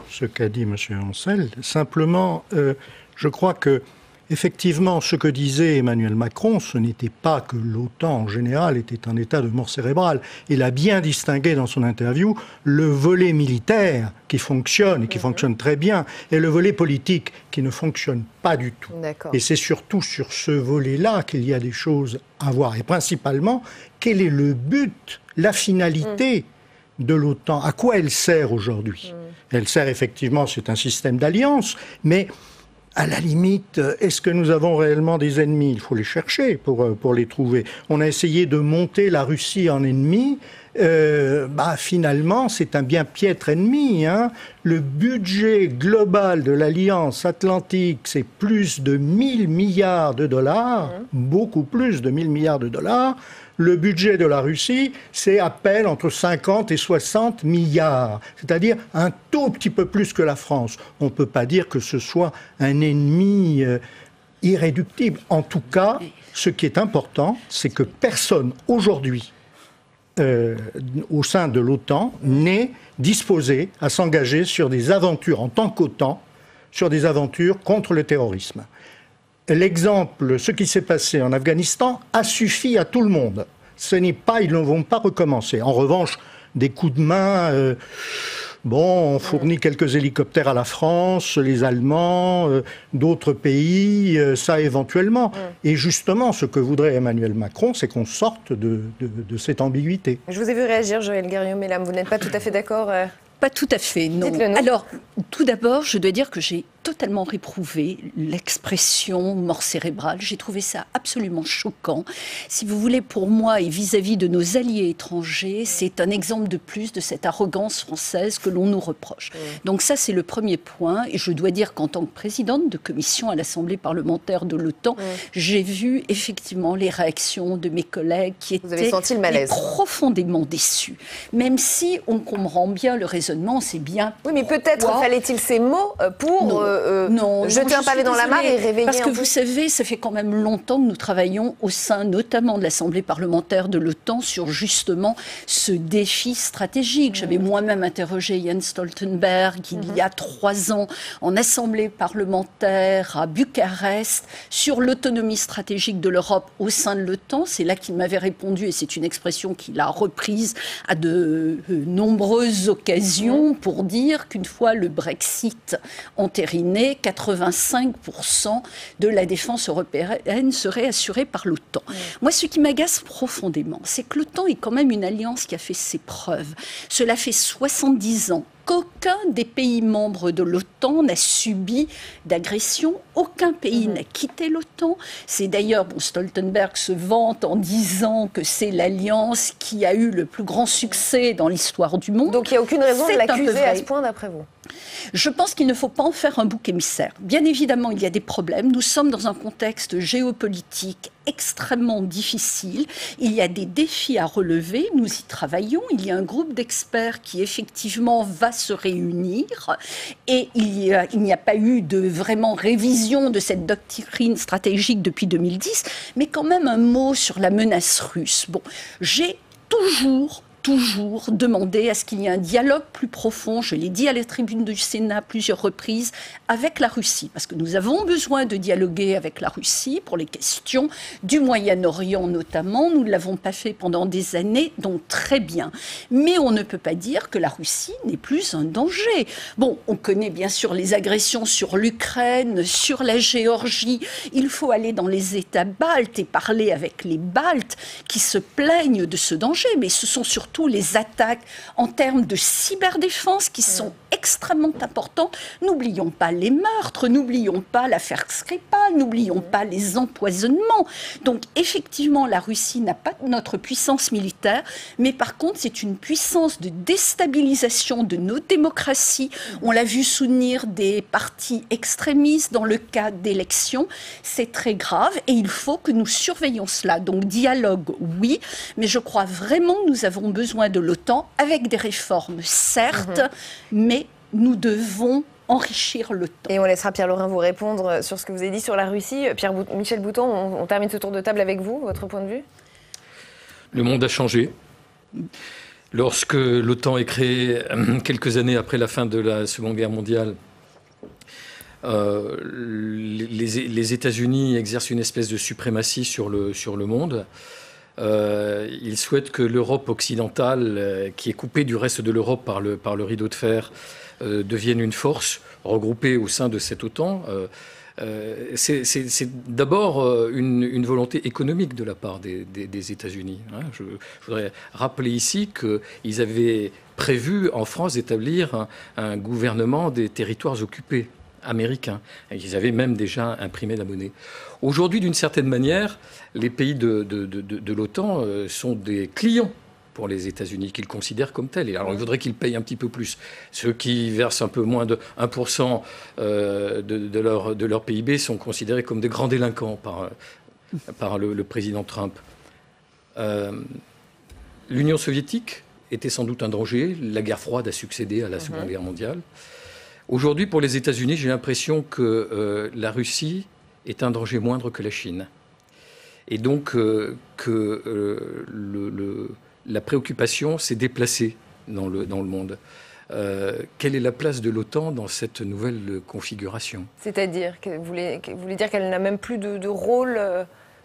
ce qu'a dit M. Ancel. Simplement, je crois que effectivement, ce que disait Emmanuel Macron, ce n'était pas que l'OTAN en général était en état de mort cérébrale. Il a bien distingué dans son interview le volet militaire qui fonctionne et qui fonctionne très bien et le volet politique qui ne fonctionne pas du tout. Et c'est surtout sur ce volet-là qu'il y a des choses à voir. Et principalement, quel est le but, la finalité de l'OTAN? À quoi elle sert aujourd'hui? Elle sert effectivement, c'est un système d'alliance, mais à la limite, est-ce que nous avons réellement des ennemis? Il faut les chercher pour les trouver. On a essayé de monter la Russie en ennemi. Finalement, c'est un bien piètre ennemi. Le budget global de l'Alliance Atlantique, c'est plus de 1000 milliards de dollars, beaucoup plus de 1000 milliards de dollars. Le budget de la Russie, c'est à peine entre 50 et 60 milliards, c'est-à-dire un tout petit peu plus que la France. On ne peut pas dire que ce soit un ennemi irréductible. En tout cas, ce qui est important, c'est que personne aujourd'hui, au sein de l'OTAN, n'est disposé à s'engager sur des aventures en tant qu'OTAN, sur des aventures contre le terrorisme. L'exemple, ce qui s'est passé en Afghanistan, a suffi à tout le monde. Ils ne vont pas recommencer. En revanche, des coups de main, on fournit quelques hélicoptères à la France, les Allemands, d'autres pays, ça éventuellement. Et justement, ce que voudrait Emmanuel Macron, c'est qu'on sorte de cette ambiguïté.
Je vous ai vu réagir, Joëlle Garriaud-Maylam. Vous n'êtes pas tout à fait d'accord
Pas tout à fait, non.
Dites-le, non.
Alors, tout d'abord, je dois dire que j'ai totalement réprouvé l'expression mort cérébrale. J'ai trouvé ça absolument choquant. Si vous voulez, pour moi et vis-à-vis de nos alliés étrangers, c'est un exemple de plus de cette arrogance française que l'on nous reproche. Donc ça, c'est le premier point. Et je dois dire qu'en tant que présidente de commission à l'Assemblée parlementaire de l'OTAN, j'ai vu effectivement les réactions de mes collègues qui étaient profondément déçus. Même si on comprend bien le raisonnement, c'est bien.
Oui, mais peut-être fallait-il ces mots pour jeter un pavé dans la mare et réveiller
parce que vous savez, ça fait quand même longtemps que nous travaillons au sein notamment de l'Assemblée parlementaire de l'OTAN sur justement ce défi stratégique. J'avais moi-même interrogé Jens Stoltenberg il y a 3 ans en Assemblée parlementaire à Bucarest sur l'autonomie stratégique de l'Europe au sein de l'OTAN. C'est là qu'il m'avait répondu, et c'est une expression qu'il a reprise à de nombreuses occasions pour dire qu'une fois le Brexit entériné, 85% de la défense européenne serait assurée par l'OTAN. Moi, ce qui m'agace profondément, c'est que l'OTAN est quand même une alliance qui a fait ses preuves. Cela fait 70 ans qu'aucun des pays membres de l'OTAN n'a subi d'agression, aucun pays n'a quitté l'OTAN. C'est d'ailleurs, Stoltenberg se vante en disant que c'est l'alliance qui a eu le plus grand succès dans l'histoire du monde.
Donc il n'y a aucune raison de l'accuser à ce point d'après vous?
Je pense qu'il ne faut pas en faire un bouc émissaire. Bien évidemment, il y a des problèmes. Nous sommes dans un contexte géopolitique extrêmement difficile. Il y a des défis à relever. Nous y travaillons. Il y a un groupe d'experts qui, effectivement, va se réunir. Et il n'y a pas eu de vraiment révision de cette doctrine stratégique depuis 2010. Mais quand même un mot sur la menace russe. Bon, j'ai toujours demander à ce qu'il y ait un dialogue plus profond, je l'ai dit à la tribune du Sénat plusieurs reprises, avec la Russie. Parce que nous avons besoin de dialoguer avec la Russie pour les questions du Moyen-Orient notamment. Nous ne l'avons pas fait pendant des années, donc très bien. Mais on ne peut pas dire que la Russie n'est plus un danger. Bon, on connaît bien sûr les agressions sur l'Ukraine, sur la Géorgie. Il faut aller dans les États baltes et parler avec les Baltes qui se plaignent de ce danger. Mais ce sont surtout les attaques en termes de cyberdéfense qui sont extrêmement importantes. N'oublions pas les meurtres, n'oublions pas l'affaire Skripal, n'oublions pas les empoisonnements. Donc effectivement, la Russie n'a pas notre puissance militaire, mais par contre, c'est une puissance de déstabilisation de nos démocraties. On l'a vu soutenir des partis extrémistes dans le cas d'élections. C'est très grave et il faut que nous surveillions cela. Donc dialogue, oui, mais je crois vraiment que nous avons besoin de l'OTAN avec des réformes, certes, mais nous devons enrichir l'OTAN.
Et on laissera Pierre Laurin vous répondre sur ce que vous avez dit sur la Russie. Michel Bouton, on termine ce tour de table avec vous, votre point de vue?
Le monde a changé. Lorsque l'OTAN est créée quelques années après la fin de la Seconde Guerre mondiale, les États-Unis exercent une espèce de suprématie sur le monde. Ils souhaitent que l'Europe occidentale, qui est coupée du reste de l'Europe par le rideau de fer, devienne une force regroupée au sein de cette OTAN. C'est d'abord une volonté économique de la part des États-Unis. Je voudrais rappeler ici qu'ils avaient prévu en France d'établir un gouvernement des territoires occupés américains. Ils avaient même déjà imprimé la monnaie. Aujourd'hui, d'une certaine manière, les pays de l'OTAN sont des clients pour les États-Unis, qu'ils considèrent comme tels. Et alors, il faudrait qu'ils payent un petit peu plus. Ceux qui versent un peu moins de 1% de leur PIB sont considérés comme des grands délinquants par le président Trump. L'Union soviétique était sans doute un danger. La guerre froide a succédé à la Seconde Guerre mondiale. Aujourd'hui, pour les États-Unis, j'ai l'impression que la Russie est un danger moindre que la Chine. Et donc, la préoccupation s'est déplacée dans le monde. Quelle est la place de l'OTAN dans cette nouvelle configuration?
C'est-à-dire, vous voulez dire qu'elle n'a même plus de rôle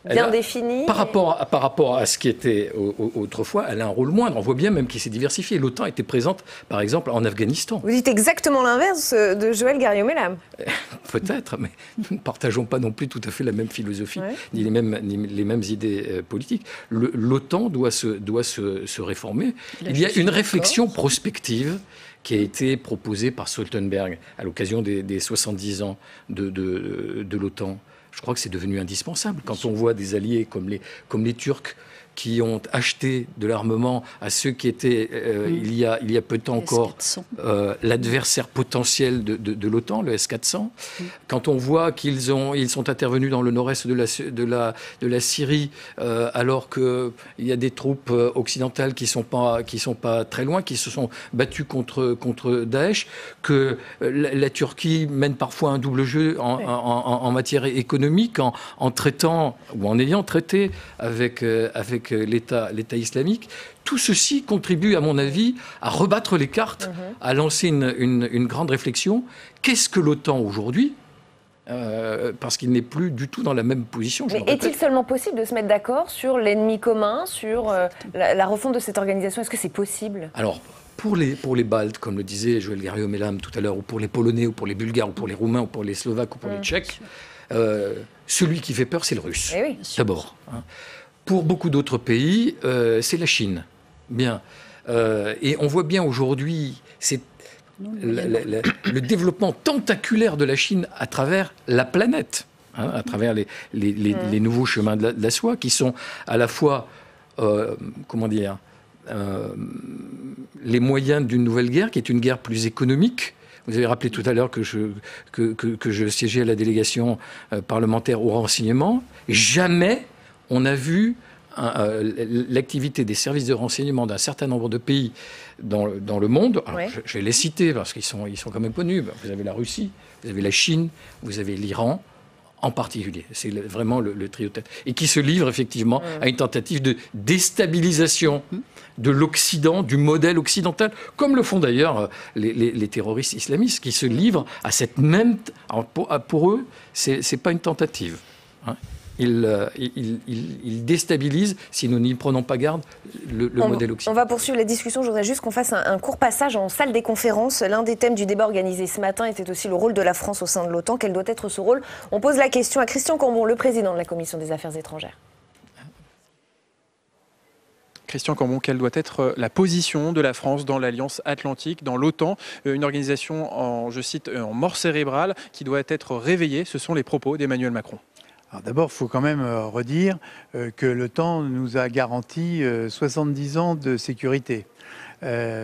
bien défini?
Par rapport à ce qui était autrefois, elle a un rôle moindre. On voit bien même qu'il s'est diversifié. L'OTAN était présente, par exemple, en Afghanistan.
Vous dites exactement l'inverse de Joël Garriaud-Mellam.
Peut-être, mais nous ne partageons pas non plus tout à fait la même philosophie, ni les mêmes idées politiques. L'OTAN doit se réformer. Il y a une réflexion prospective qui a été proposée par Stoltenberg à l'occasion des 70 ans de l'OTAN. Je crois que c'est devenu indispensable. Quand on voit des alliés comme les Turcs qui ont acheté de l'armement à ceux qui étaient, il y a peu de temps encore, l'adversaire potentiel de l'OTAN, le S-400. Quand on voit qu'ils sont intervenus dans le nord-est de la Syrie, alors qu'il y a des troupes occidentales qui sont pas très loin, qui se sont battues contre Daesh, que la Turquie mène parfois un double jeu en matière économique, en traitant ou en ayant traité avec l'État islamique. Tout ceci contribue, à mon avis, à rebattre les cartes, à lancer une grande réflexion. Qu'est-ce que l'OTAN aujourd'hui ? Parce qu'il n'est plus du tout dans la même position.
Mais est-il seulement possible de se mettre d'accord sur l'ennemi commun, sur la refonte de cette organisation? Est-ce que c'est possible?
Alors, pour les Baltes, comme le disait Joël Garriaud-Mellam tout à l'heure, ou pour les Polonais, ou pour les Bulgares, ou pour les Roumains, ou pour les Slovaques, ou pour les Tchèques, celui qui fait peur, c'est le Russe, d'abord. Pour beaucoup d'autres pays, c'est la Chine. Bien. Et on voit bien aujourd'hui, le développement tentaculaire de la Chine à travers la planète, à travers les nouveaux chemins de la soie, qui sont à la fois, les moyens d'une nouvelle guerre, qui est une guerre plus économique. Vous avez rappelé tout à l'heure que je siégeais à la délégation parlementaire au renseignement. Jamais on a vu l'activité des services de renseignement d'un certain nombre de pays dans le monde. Alors, je vais les citer parce qu'ils sont quand même connus. Vous avez la Russie, vous avez la Chine, vous avez l'Iran en particulier. C'est vraiment le trio de tête. Et qui se livre effectivement à une tentative de déstabilisation de l'Occident, du modèle occidental, comme le font d'ailleurs les terroristes islamistes, qui se livrent à cette même... Alors pour eux, c'est pas une tentative. Ils déstabilisent, si nous n'y prenons pas garde, le modèle occidental.
On va poursuivre la discussion. Je voudrais juste qu'on fasse un court passage en salle des conférences. L'un des thèmes du débat organisé ce matin était aussi le rôle de la France au sein de l'OTAN. Quel doit être ce rôle? On pose la question à Christian Cambon, le président de la Commission des Affaires étrangères.
Christian Cambon, quelle doit être la position de la France dans l'Alliance Atlantique, dans l'OTAN, une organisation, je cite, en mort cérébrale, qui doit être réveillée? Ce sont les propos d'Emmanuel Macron.
D'abord, il faut quand même redire que l'OTAN nous a garanti 70 ans de sécurité.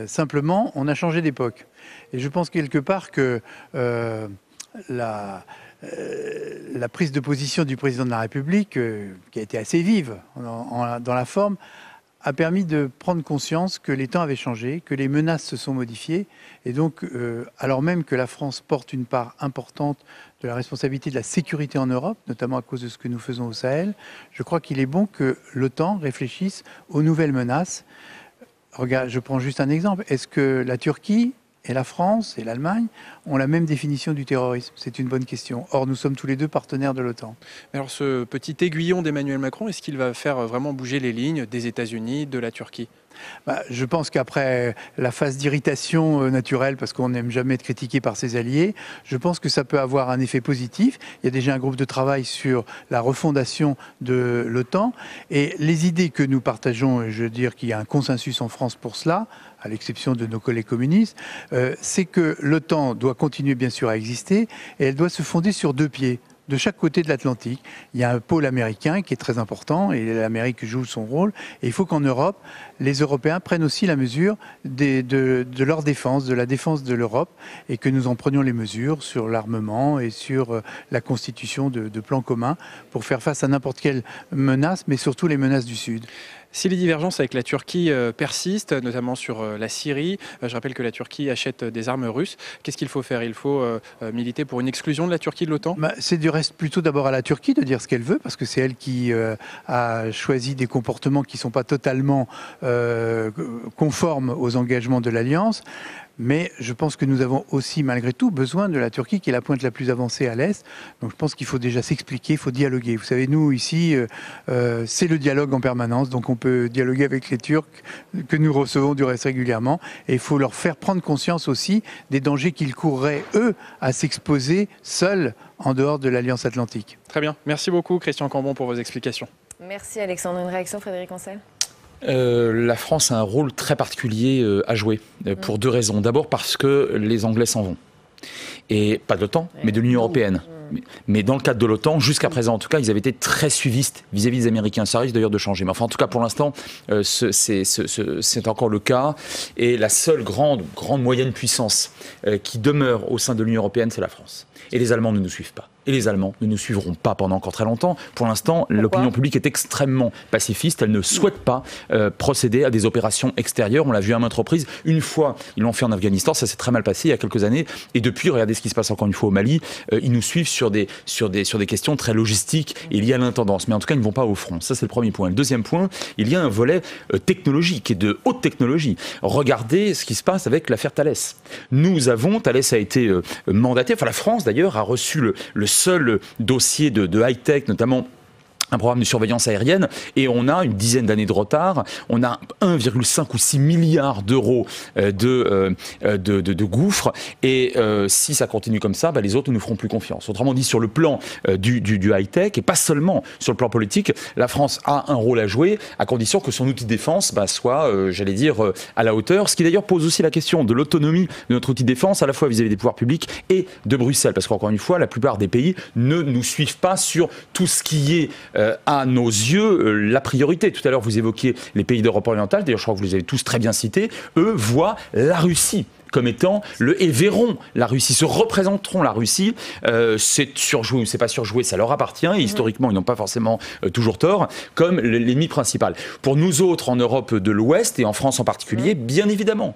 Simplement, on a changé d'époque. Et je pense quelque part que la prise de position du président de la République, qui a été assez vive dans la forme, a permis de prendre conscience que les temps avaient changé, que les menaces se sont modifiées. Et donc, alors même que la France porte une part importante de la responsabilité de la sécurité en Europe, notamment à cause de ce que nous faisons au Sahel, je crois qu'il est bon que l'OTAN réfléchisse aux nouvelles menaces. Regarde, je prends juste un exemple. Est-ce que la Turquie et la France et l'Allemagne ont la même définition du terrorisme? C'est une bonne question. Or, nous sommes tous les deux partenaires de l'OTAN.
Alors, ce petit aiguillon d'Emmanuel Macron, est-ce qu'il va faire vraiment bouger les lignes des États-Unis, de la Turquie?
Je pense qu'après la phase d'irritation naturelle, parce qu'on n'aime jamais être critiqué par ses alliés, je pense que ça peut avoir un effet positif. Il y a déjà un groupe de travail sur la refondation de l'OTAN. Et les idées que nous partageons, je veux dire qu'il y a un consensus en France pour cela, à l'exception de nos collègues communistes, c'est que l'OTAN doit continuer bien sûr à exister et elle doit se fonder sur deux pieds. De chaque côté de l'Atlantique, il y a un pôle américain qui est très important et l'Amérique joue son rôle. Et il faut qu'en Europe, les Européens prennent aussi la mesure de leur défense, de la défense de l'Europe, et que nous en prenions les mesures sur l'armement et sur la constitution de plans communs pour faire face à n'importe quelle menace, mais surtout les menaces du Sud.
Si les divergences avec la Turquie persistent, notamment sur la Syrie, je rappelle que la Turquie achète des armes russes, qu'est-ce qu'il faut faire? Il faut militer pour une exclusion de la Turquie de l'OTAN?
C'est du reste plutôt d'abord à la Turquie de dire ce qu'elle veut, parce que c'est elle qui a choisi des comportements qui ne sont pas totalement conformes aux engagements de l'Alliance. Mais je pense que nous avons aussi, malgré tout, besoin de la Turquie, qui est la pointe la plus avancée à l'Est. Donc je pense qu'il faut déjà s'expliquer, il faut dialoguer. Vous savez, nous, ici, c'est le dialogue en permanence. Donc on peut dialoguer avec les Turcs, que nous recevons du reste régulièrement. Et il faut leur faire prendre conscience aussi des dangers qu'ils courraient, eux, à s'exposer seuls en dehors de l'Alliance Atlantique.
Très bien. Merci beaucoup, Christian Cambon, pour vos explications.
Merci, Alexandre. Une réaction, Frédéric Ancel?
La France a un rôle très particulier à jouer, pour deux raisons. D'abord parce que les Anglais s'en vont. Et pas de l'OTAN, mais de l'Union européenne. Mais dans le cadre de l'OTAN, jusqu'à présent, en tout cas, ils avaient été très suivistes vis-à-vis des Américains. Ça risque d'ailleurs de changer. Mais enfin, en tout cas, pour l'instant, c'est encore le cas. Et la seule grande moyenne puissance qui demeure au sein de l'Union européenne, c'est la France. Et les Allemands ne nous suivent pas. Et les Allemands ne nous suivront pas pendant encore très longtemps. Pour l'instant, l'opinion publique est extrêmement pacifiste. Elle ne souhaite pas procéder à des opérations extérieures. On l'a vu à maintes reprises. Une fois, ils l'ont fait en Afghanistan. Ça s'est très mal passé il y a quelques années. Et depuis, regardez ce qui se passe encore une fois au Mali. Ils nous suivent sur des questions très logistiques et liées à l'intendance. Mais en tout cas, ils ne vont pas au front. Ça, c'est le premier point. Le deuxième point, il y a un volet technologique et de haute technologie. Regardez ce qui se passe avec l'affaire Thales. Thales a été mandaté, enfin la France d'ailleurs a reçu le seul dossier de high-tech, notamment un programme de surveillance aérienne, et on a une dizaine d'années de retard. On a 1,5 ou 6 milliards d'euros de gouffres, et si ça continue comme ça, les autres ne nous feront plus confiance. Autrement dit, sur le plan du high-tech, et pas seulement sur le plan politique, la France a un rôle à jouer, à condition que son outil de défense soit, j'allais dire, à la hauteur. Ce qui d'ailleurs pose aussi la question de l'autonomie de notre outil de défense, à la fois vis-à-vis des pouvoirs publics et de Bruxelles, parce qu'encore une fois, la plupart des pays ne nous suivent pas sur tout ce qui est à nos yeux la priorité. Tout à l'heure, vous évoquiez les pays d'Europe orientale, d'ailleurs je crois que vous les avez tous très bien cités. Eux voient la Russie comme étant et verront la Russie, se représenteront la Russie. C'est surjoué ou c'est pas surjoué, ça leur appartient. Et historiquement, ils n'ont pas forcément toujours tort, comme l'ennemi principal. Pour nous autres, en Europe de l'Ouest et en France en particulier, bien évidemment,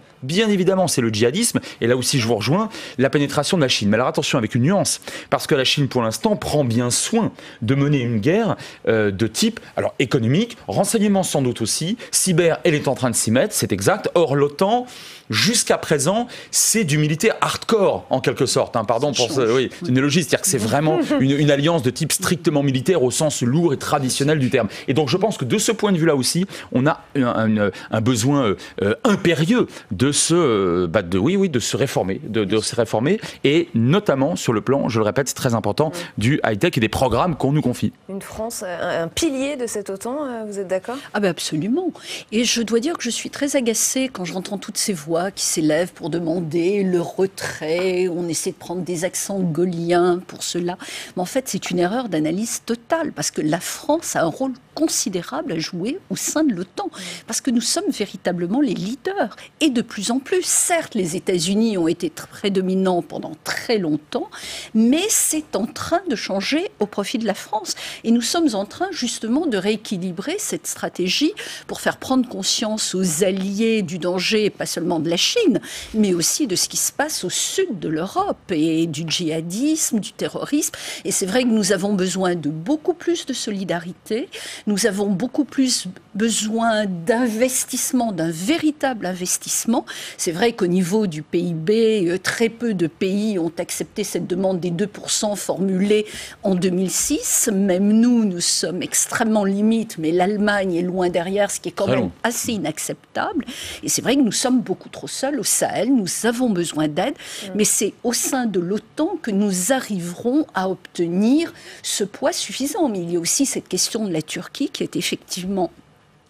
c'est le djihadisme. Et là aussi, je vous rejoins, la pénétration de la Chine. Mais alors attention, avec une nuance, parce que la Chine, pour l'instant, prend bien soin de mener une guerre de type économique, renseignement sans doute aussi, cyber, elle est en train de s'y mettre, c'est exact. Or, l'OTAN, jusqu'à présent, c'est du militaire hardcore, en quelque sorte. Pardon pour ça. Oui, c'est une logique, c'est-à-dire que c'est vraiment une alliance de type strictement militaire au sens lourd et traditionnel du terme. Et donc, je pense que de ce point de vue-là aussi, on a un besoin impérieux de se réformer, de se réformer, et notamment sur le plan, je le répète, c'est très important, du high-tech et des programmes qu'on nous confie.
Une France, un pilier de cette OTAN, vous êtes d'accord ?
Absolument. Et je dois dire que je suis très agacée quand j'entends toutes ces voix qui s'élèvent pour demander le retrait, on essaie de prendre des accents gaulliens pour cela. Mais en fait, c'est une erreur d'analyse totale, parce que la France a un rôle considérable à jouer au sein de l'OTAN, parce que nous sommes véritablement les leaders. Et de plus en plus, certes, les États-Unis ont été très dominants pendant très longtemps, mais c'est en train de changer au profit de la France. Et nous sommes en train justement de rééquilibrer cette stratégie pour faire prendre conscience aux alliés du danger, pas seulement de la Chine, mais aussi de ce qui se passe au sud de l'Europe, et du djihadisme, du terrorisme. Et c'est vrai que nous avons besoin de beaucoup plus de solidarité. Nous avons beaucoup plus besoin d'investissement, d'un véritable investissement. C'est vrai qu'au niveau du PIB, très peu de pays ont accepté cette demande des 2% formulée en 2006. Même nous sommes extrêmement limites, mais l'Allemagne est loin derrière, ce qui est quand même assez inacceptable. Et c'est vrai que nous sommes beaucoup trop seuls au Sahel, nous avons besoin d'aide, mais c'est au sein de l'OTAN que nous arriverons à obtenir ce poids suffisant. Mais il y a aussi cette question de la Turquie qui est effectivement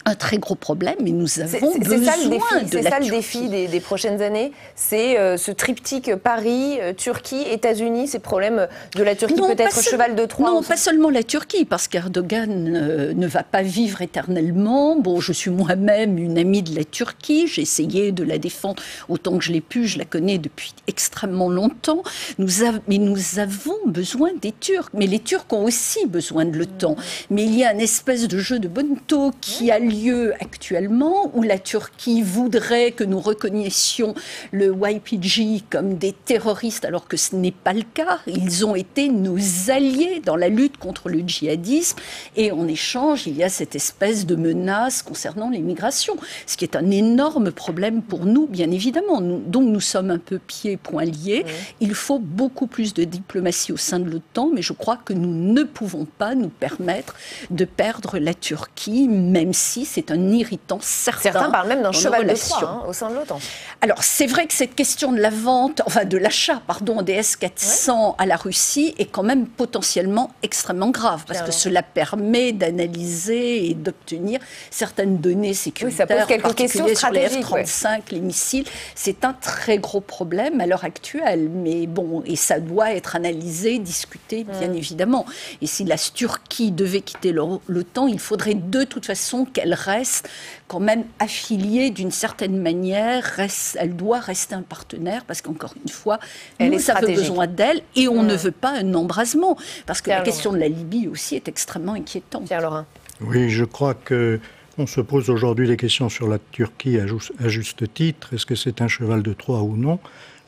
un très gros problème, mais nous avons besoin de la Turquie.
C'est ça le défi des prochaines années, c'est ce triptyque Paris, Turquie, États-Unis, ces problèmes de la Turquie, peut-être cheval de Troie.
Non, pas seulement la Turquie, parce qu'Erdogan ne va pas vivre éternellement. Bon, je suis moi-même une amie de la Turquie, j'ai essayé de la défendre autant que je l'ai pu, je la connais depuis extrêmement longtemps. Mais nous avons besoin des Turcs, mais les Turcs ont aussi besoin de l'OTAN. Mais il y a une espèce de jeu de bonneteau qui a lieu actuellement, où la Turquie voudrait que nous reconnaissions le YPG comme des terroristes, alors que ce n'est pas le cas. Ils ont été nos alliés dans la lutte contre le djihadisme, et en échange, il y a cette espèce de menace concernant les migrations, ce qui est un énorme problème pour nous, bien évidemment. Donc nous sommes un peu pieds et poings liés. Il faut beaucoup plus de diplomatie au sein de l'OTAN, mais je crois que nous ne pouvons pas nous permettre de perdre la Turquie, même si c'est un irritant certain.
Certains parlent même d'un cheval de Troie au sein de l'OTAN.
Alors, c'est vrai que cette question de la vente, de l'achat, des S-400 à la Russie est quand même potentiellement extrêmement grave, parce que cela permet d'analyser et d'obtenir certaines données sécuritaires,
ça pose quelques questions stratégiques,
sur les F-35, les missiles. C'est un très gros problème à l'heure actuelle, mais bon, et ça doit être analysé, discuté, bien évidemment. Et si la Turquie devait quitter l'OTAN, il faudrait de toute façon qu'elle reste quand même affiliée d'une certaine manière, elle doit rester un partenaire, parce qu'encore une fois, nous avons besoin d'elle, et on ne veut pas un embrasement, parce que la question de la Libye aussi est extrêmement inquiétante.
Pierre-Laurent.
Oui, je crois qu'on se pose aujourd'hui des questions sur la Turquie à juste titre. Est-ce que c'est un cheval de Troie ou non?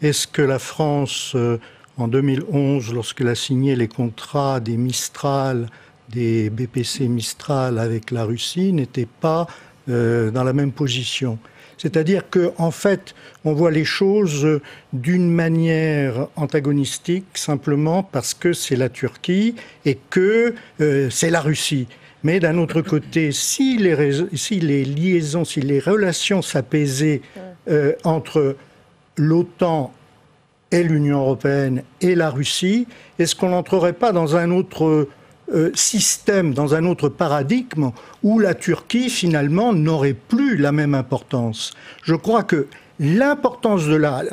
Est-ce que la France, en 2011, lorsqu'elle a signé les contrats des Mistral, des BPC Mistral avec la Russie, n'était pas dans la même position? C'est-à-dire qu'en fait, on voit les choses d'une manière antagonistique, simplement parce que c'est la Turquie et que c'est la Russie. Mais d'un autre côté, si les relations s'apaisaient entre l'OTAN et l'Union européenne et la Russie, est-ce qu'on n'entrerait pas dans un autre système, dans un autre paradigme où la Turquie, finalement, n'aurait plus la même importance? Je crois que l'importance de la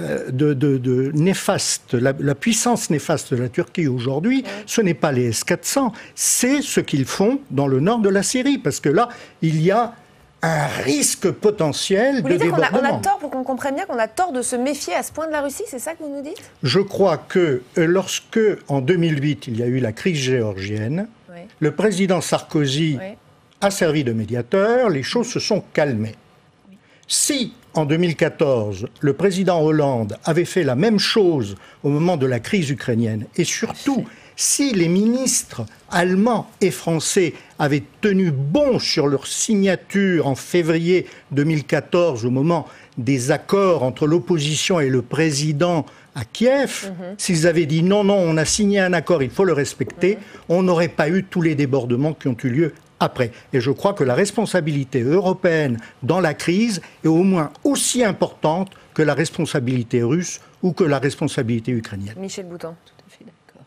puissance néfaste de la Turquie aujourd'hui, ce n'est pas les S-400, c'est ce qu'ils font dans le nord de la Syrie, parce que là, il y a un risque potentiel de débordement.
On a tort, pour qu'on comprenne bien, qu'on a tort de se méfier à ce point de la Russie, c'est ça que vous nous dites?
Je crois que lorsque, en 2008, il y a eu la crise géorgienne, le président Sarkozy a servi de médiateur, les choses se sont calmées. Si, en 2014, le président Hollande avait fait la même chose au moment de la crise ukrainienne, et surtout, si les ministres allemands et français avaient tenu bon sur leur signature en février 2014, au moment des accords entre l'opposition et le président à Kiev, s'ils avaient dit non, on a signé un accord, il faut le respecter, on n'aurait pas eu tous les débordements qui ont eu lieu après. Et je crois que la responsabilité européenne dans la crise est au moins aussi importante que la responsabilité russe ou que la responsabilité ukrainienne.
Michel Boutan. Tout à fait d'accord.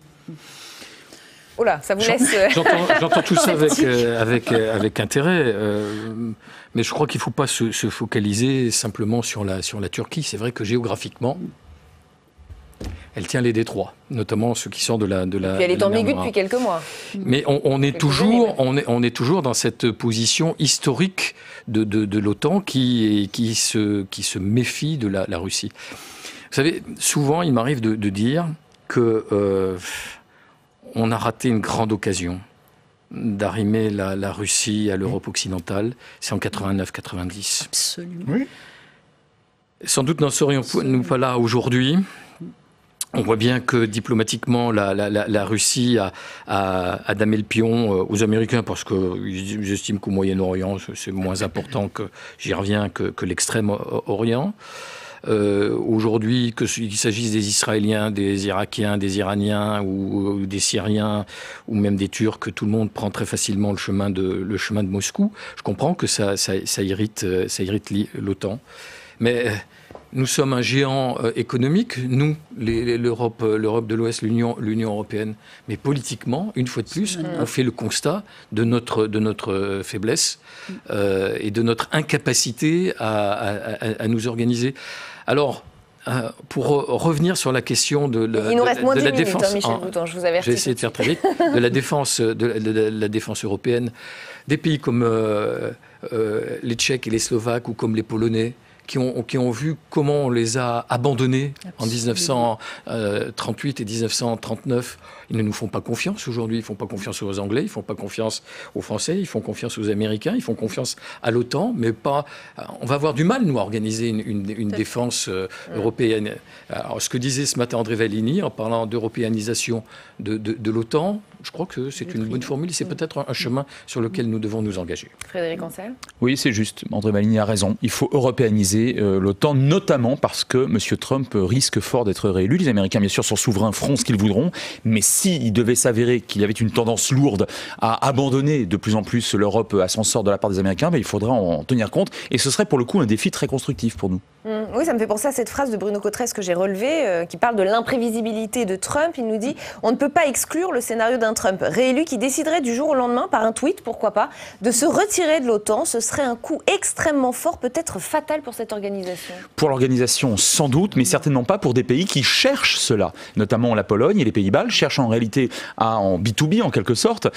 Oh là, ça vous laisse...
J'entends tout ça avec intérêt, mais je crois qu'il ne faut pas se focaliser simplement sur la Turquie. C'est vrai que géographiquement, elle tient les détroits, notamment ceux qui sortent de la...
Et puis elle est ambiguë depuis quelques mois.
Mais on est toujours dans cette position historique de l'OTAN qui se méfie de la Russie. Vous savez, souvent il m'arrive de dire que on a raté une grande occasion d'arrimer la Russie à l'Europe occidentale. C'est en 89-90.
Absolument.
Oui.
Sans doute n'en serions-nous pas là aujourd'hui. On voit bien que diplomatiquement, la Russie a damé le pion aux Américains parce qu'ils estiment qu'au Moyen-Orient, c'est moins important j'y reviens, que l'Extrême-Orient. Aujourd'hui, qu'il s'agisse des Israéliens, des Irakiens, des Iraniens ou des Syriens ou même des Turcs, tout le monde prend très facilement le chemin de Moscou. Je comprends que ça irrite l'OTAN. Mais nous sommes un géant économique, nous, l'Europe de l'Ouest, l'Union européenne. Mais politiquement, une fois de plus, on fait le constat de notre faiblesse et de notre incapacité à nous organiser. Alors, pour revenir sur la question de la défense,
Michel Boutan, je vous avertis.
Je vais essayer de faire très vite. De la défense européenne, des pays comme les Tchèques et les Slovaques ou comme les Polonais, qui ont vu comment on les a abandonnés en 1938 et 1939. Ils ne nous font pas confiance aujourd'hui. Ils ne font pas confiance aux Anglais, ils ne font pas confiance aux Français, ils font confiance aux Américains, ils font confiance à l'OTAN, mais pas... On va avoir du mal, nous, à organiser une défense européenne. Alors, ce que disait ce matin André Vallini, en parlant d'européanisation de l'OTAN, je crois que c'est une bonne formule. C'est peut-être un chemin sur lequel nous devons nous engager.
Frédéric Ancel ?
Oui, c'est juste. André Vallini a raison. Il faut européaniser l'OTAN, notamment parce que M. Trump risque fort d'être réélu. Les Américains, bien sûr, sont souverains, feront ce qu'ils voudront. Mais s'il devait s'avérer qu'il y avait une tendance lourde à abandonner de plus en plus l'Europe à son sort de la part des Américains, il faudra en tenir compte. Et ce serait pour le coup un défi très constructif pour nous.
Oui, ça me fait penser à cette phrase de Bruno Cotresse que j'ai relevée, qui parle de l'imprévisibilité de Trump. Il nous dit « On ne peut pas exclure le scénario d'un Trump réélu qui déciderait du jour au lendemain, par un tweet, pourquoi pas, de se retirer de l'OTAN. Ce serait un coup extrêmement fort, peut-être fatal pour cette organisation. »
Pour l'organisation, sans doute, mais certainement pas pour des pays qui cherchent cela. Notamment la Pologne et les Pays-Bas cherchent en réalité en B2B, en quelque sorte,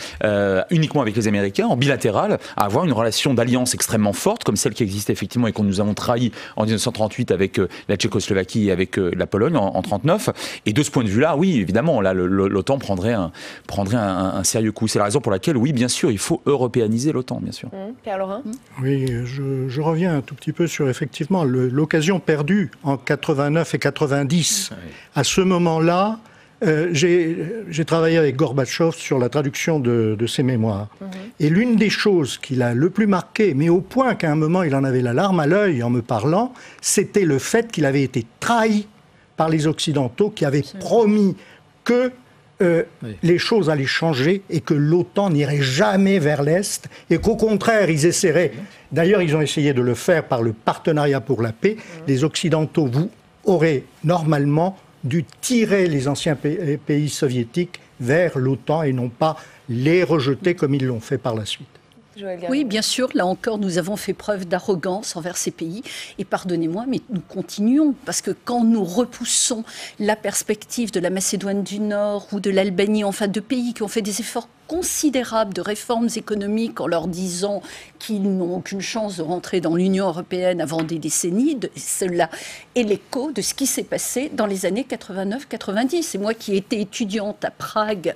uniquement avec les Américains, en bilatéral, à avoir une relation d'alliance extrêmement forte, comme celle qui existait effectivement et qu'on nous avons trahi en 1938 avec la Tchécoslovaquie et avec la Pologne en 1939. Et de ce point de vue-là, oui, évidemment, là, l'OTAN prendrait un sérieux coup. C'est la raison pour laquelle, oui, bien sûr, il faut européaniser l'OTAN, bien sûr.
Pierre Laurin ?
Oui, je reviens un tout petit peu sur, effectivement, l'occasion perdue en 89 et 90. À ce moment-là, j'ai travaillé avec Gorbatchev sur la traduction de ses mémoires. Et l'une des choses qui l'a le plus marqué, mais au point qu'à un moment il en avait la larme à l'œil en me parlant, c'était le fait qu'il avait été trahi par les Occidentaux qui avaient promis que les choses allaient changer et que l'OTAN n'irait jamais vers l'Est et qu'au contraire, ils essaieraient... D'ailleurs, ils ont essayé de le faire par le partenariat pour la paix. Les Occidentaux, vous auraient normalement dû tirer les anciens pays soviétiques vers l'OTAN et non pas les rejeter comme ils l'ont fait par la suite.
Oui, bien sûr, là encore, nous avons fait preuve d'arrogance envers ces pays. Et pardonnez-moi, mais nous continuons. Parce que quand nous repoussons la perspective de la Macédoine du Nord ou de l'Albanie, enfin de pays qui ont fait des efforts considérables de réformes économiques en leur disant qu'ils n'ont aucune chance de rentrer dans l'Union européenne avant des décennies, cela est l'écho de ce qui s'est passé dans les années 89-90. C'est moi qui étais étudiante à Prague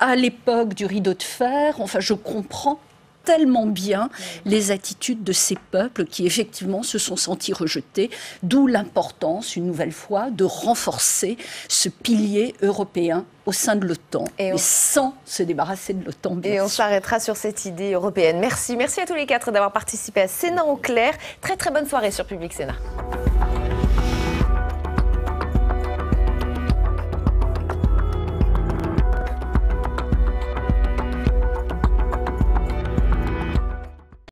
à l'époque du rideau de fer. Enfin, je comprends tellement bien les attitudes de ces peuples qui effectivement se sont sentis rejetés, d'où l'importance, une nouvelle fois, de renforcer ce pilier européen au sein de l'OTAN, et sans se débarrasser de l'OTAN.
Et on s'arrêtera sur cette idée européenne. Merci à tous les quatre d'avoir participé à Sénat en clair. Très très bonne soirée sur Public Sénat.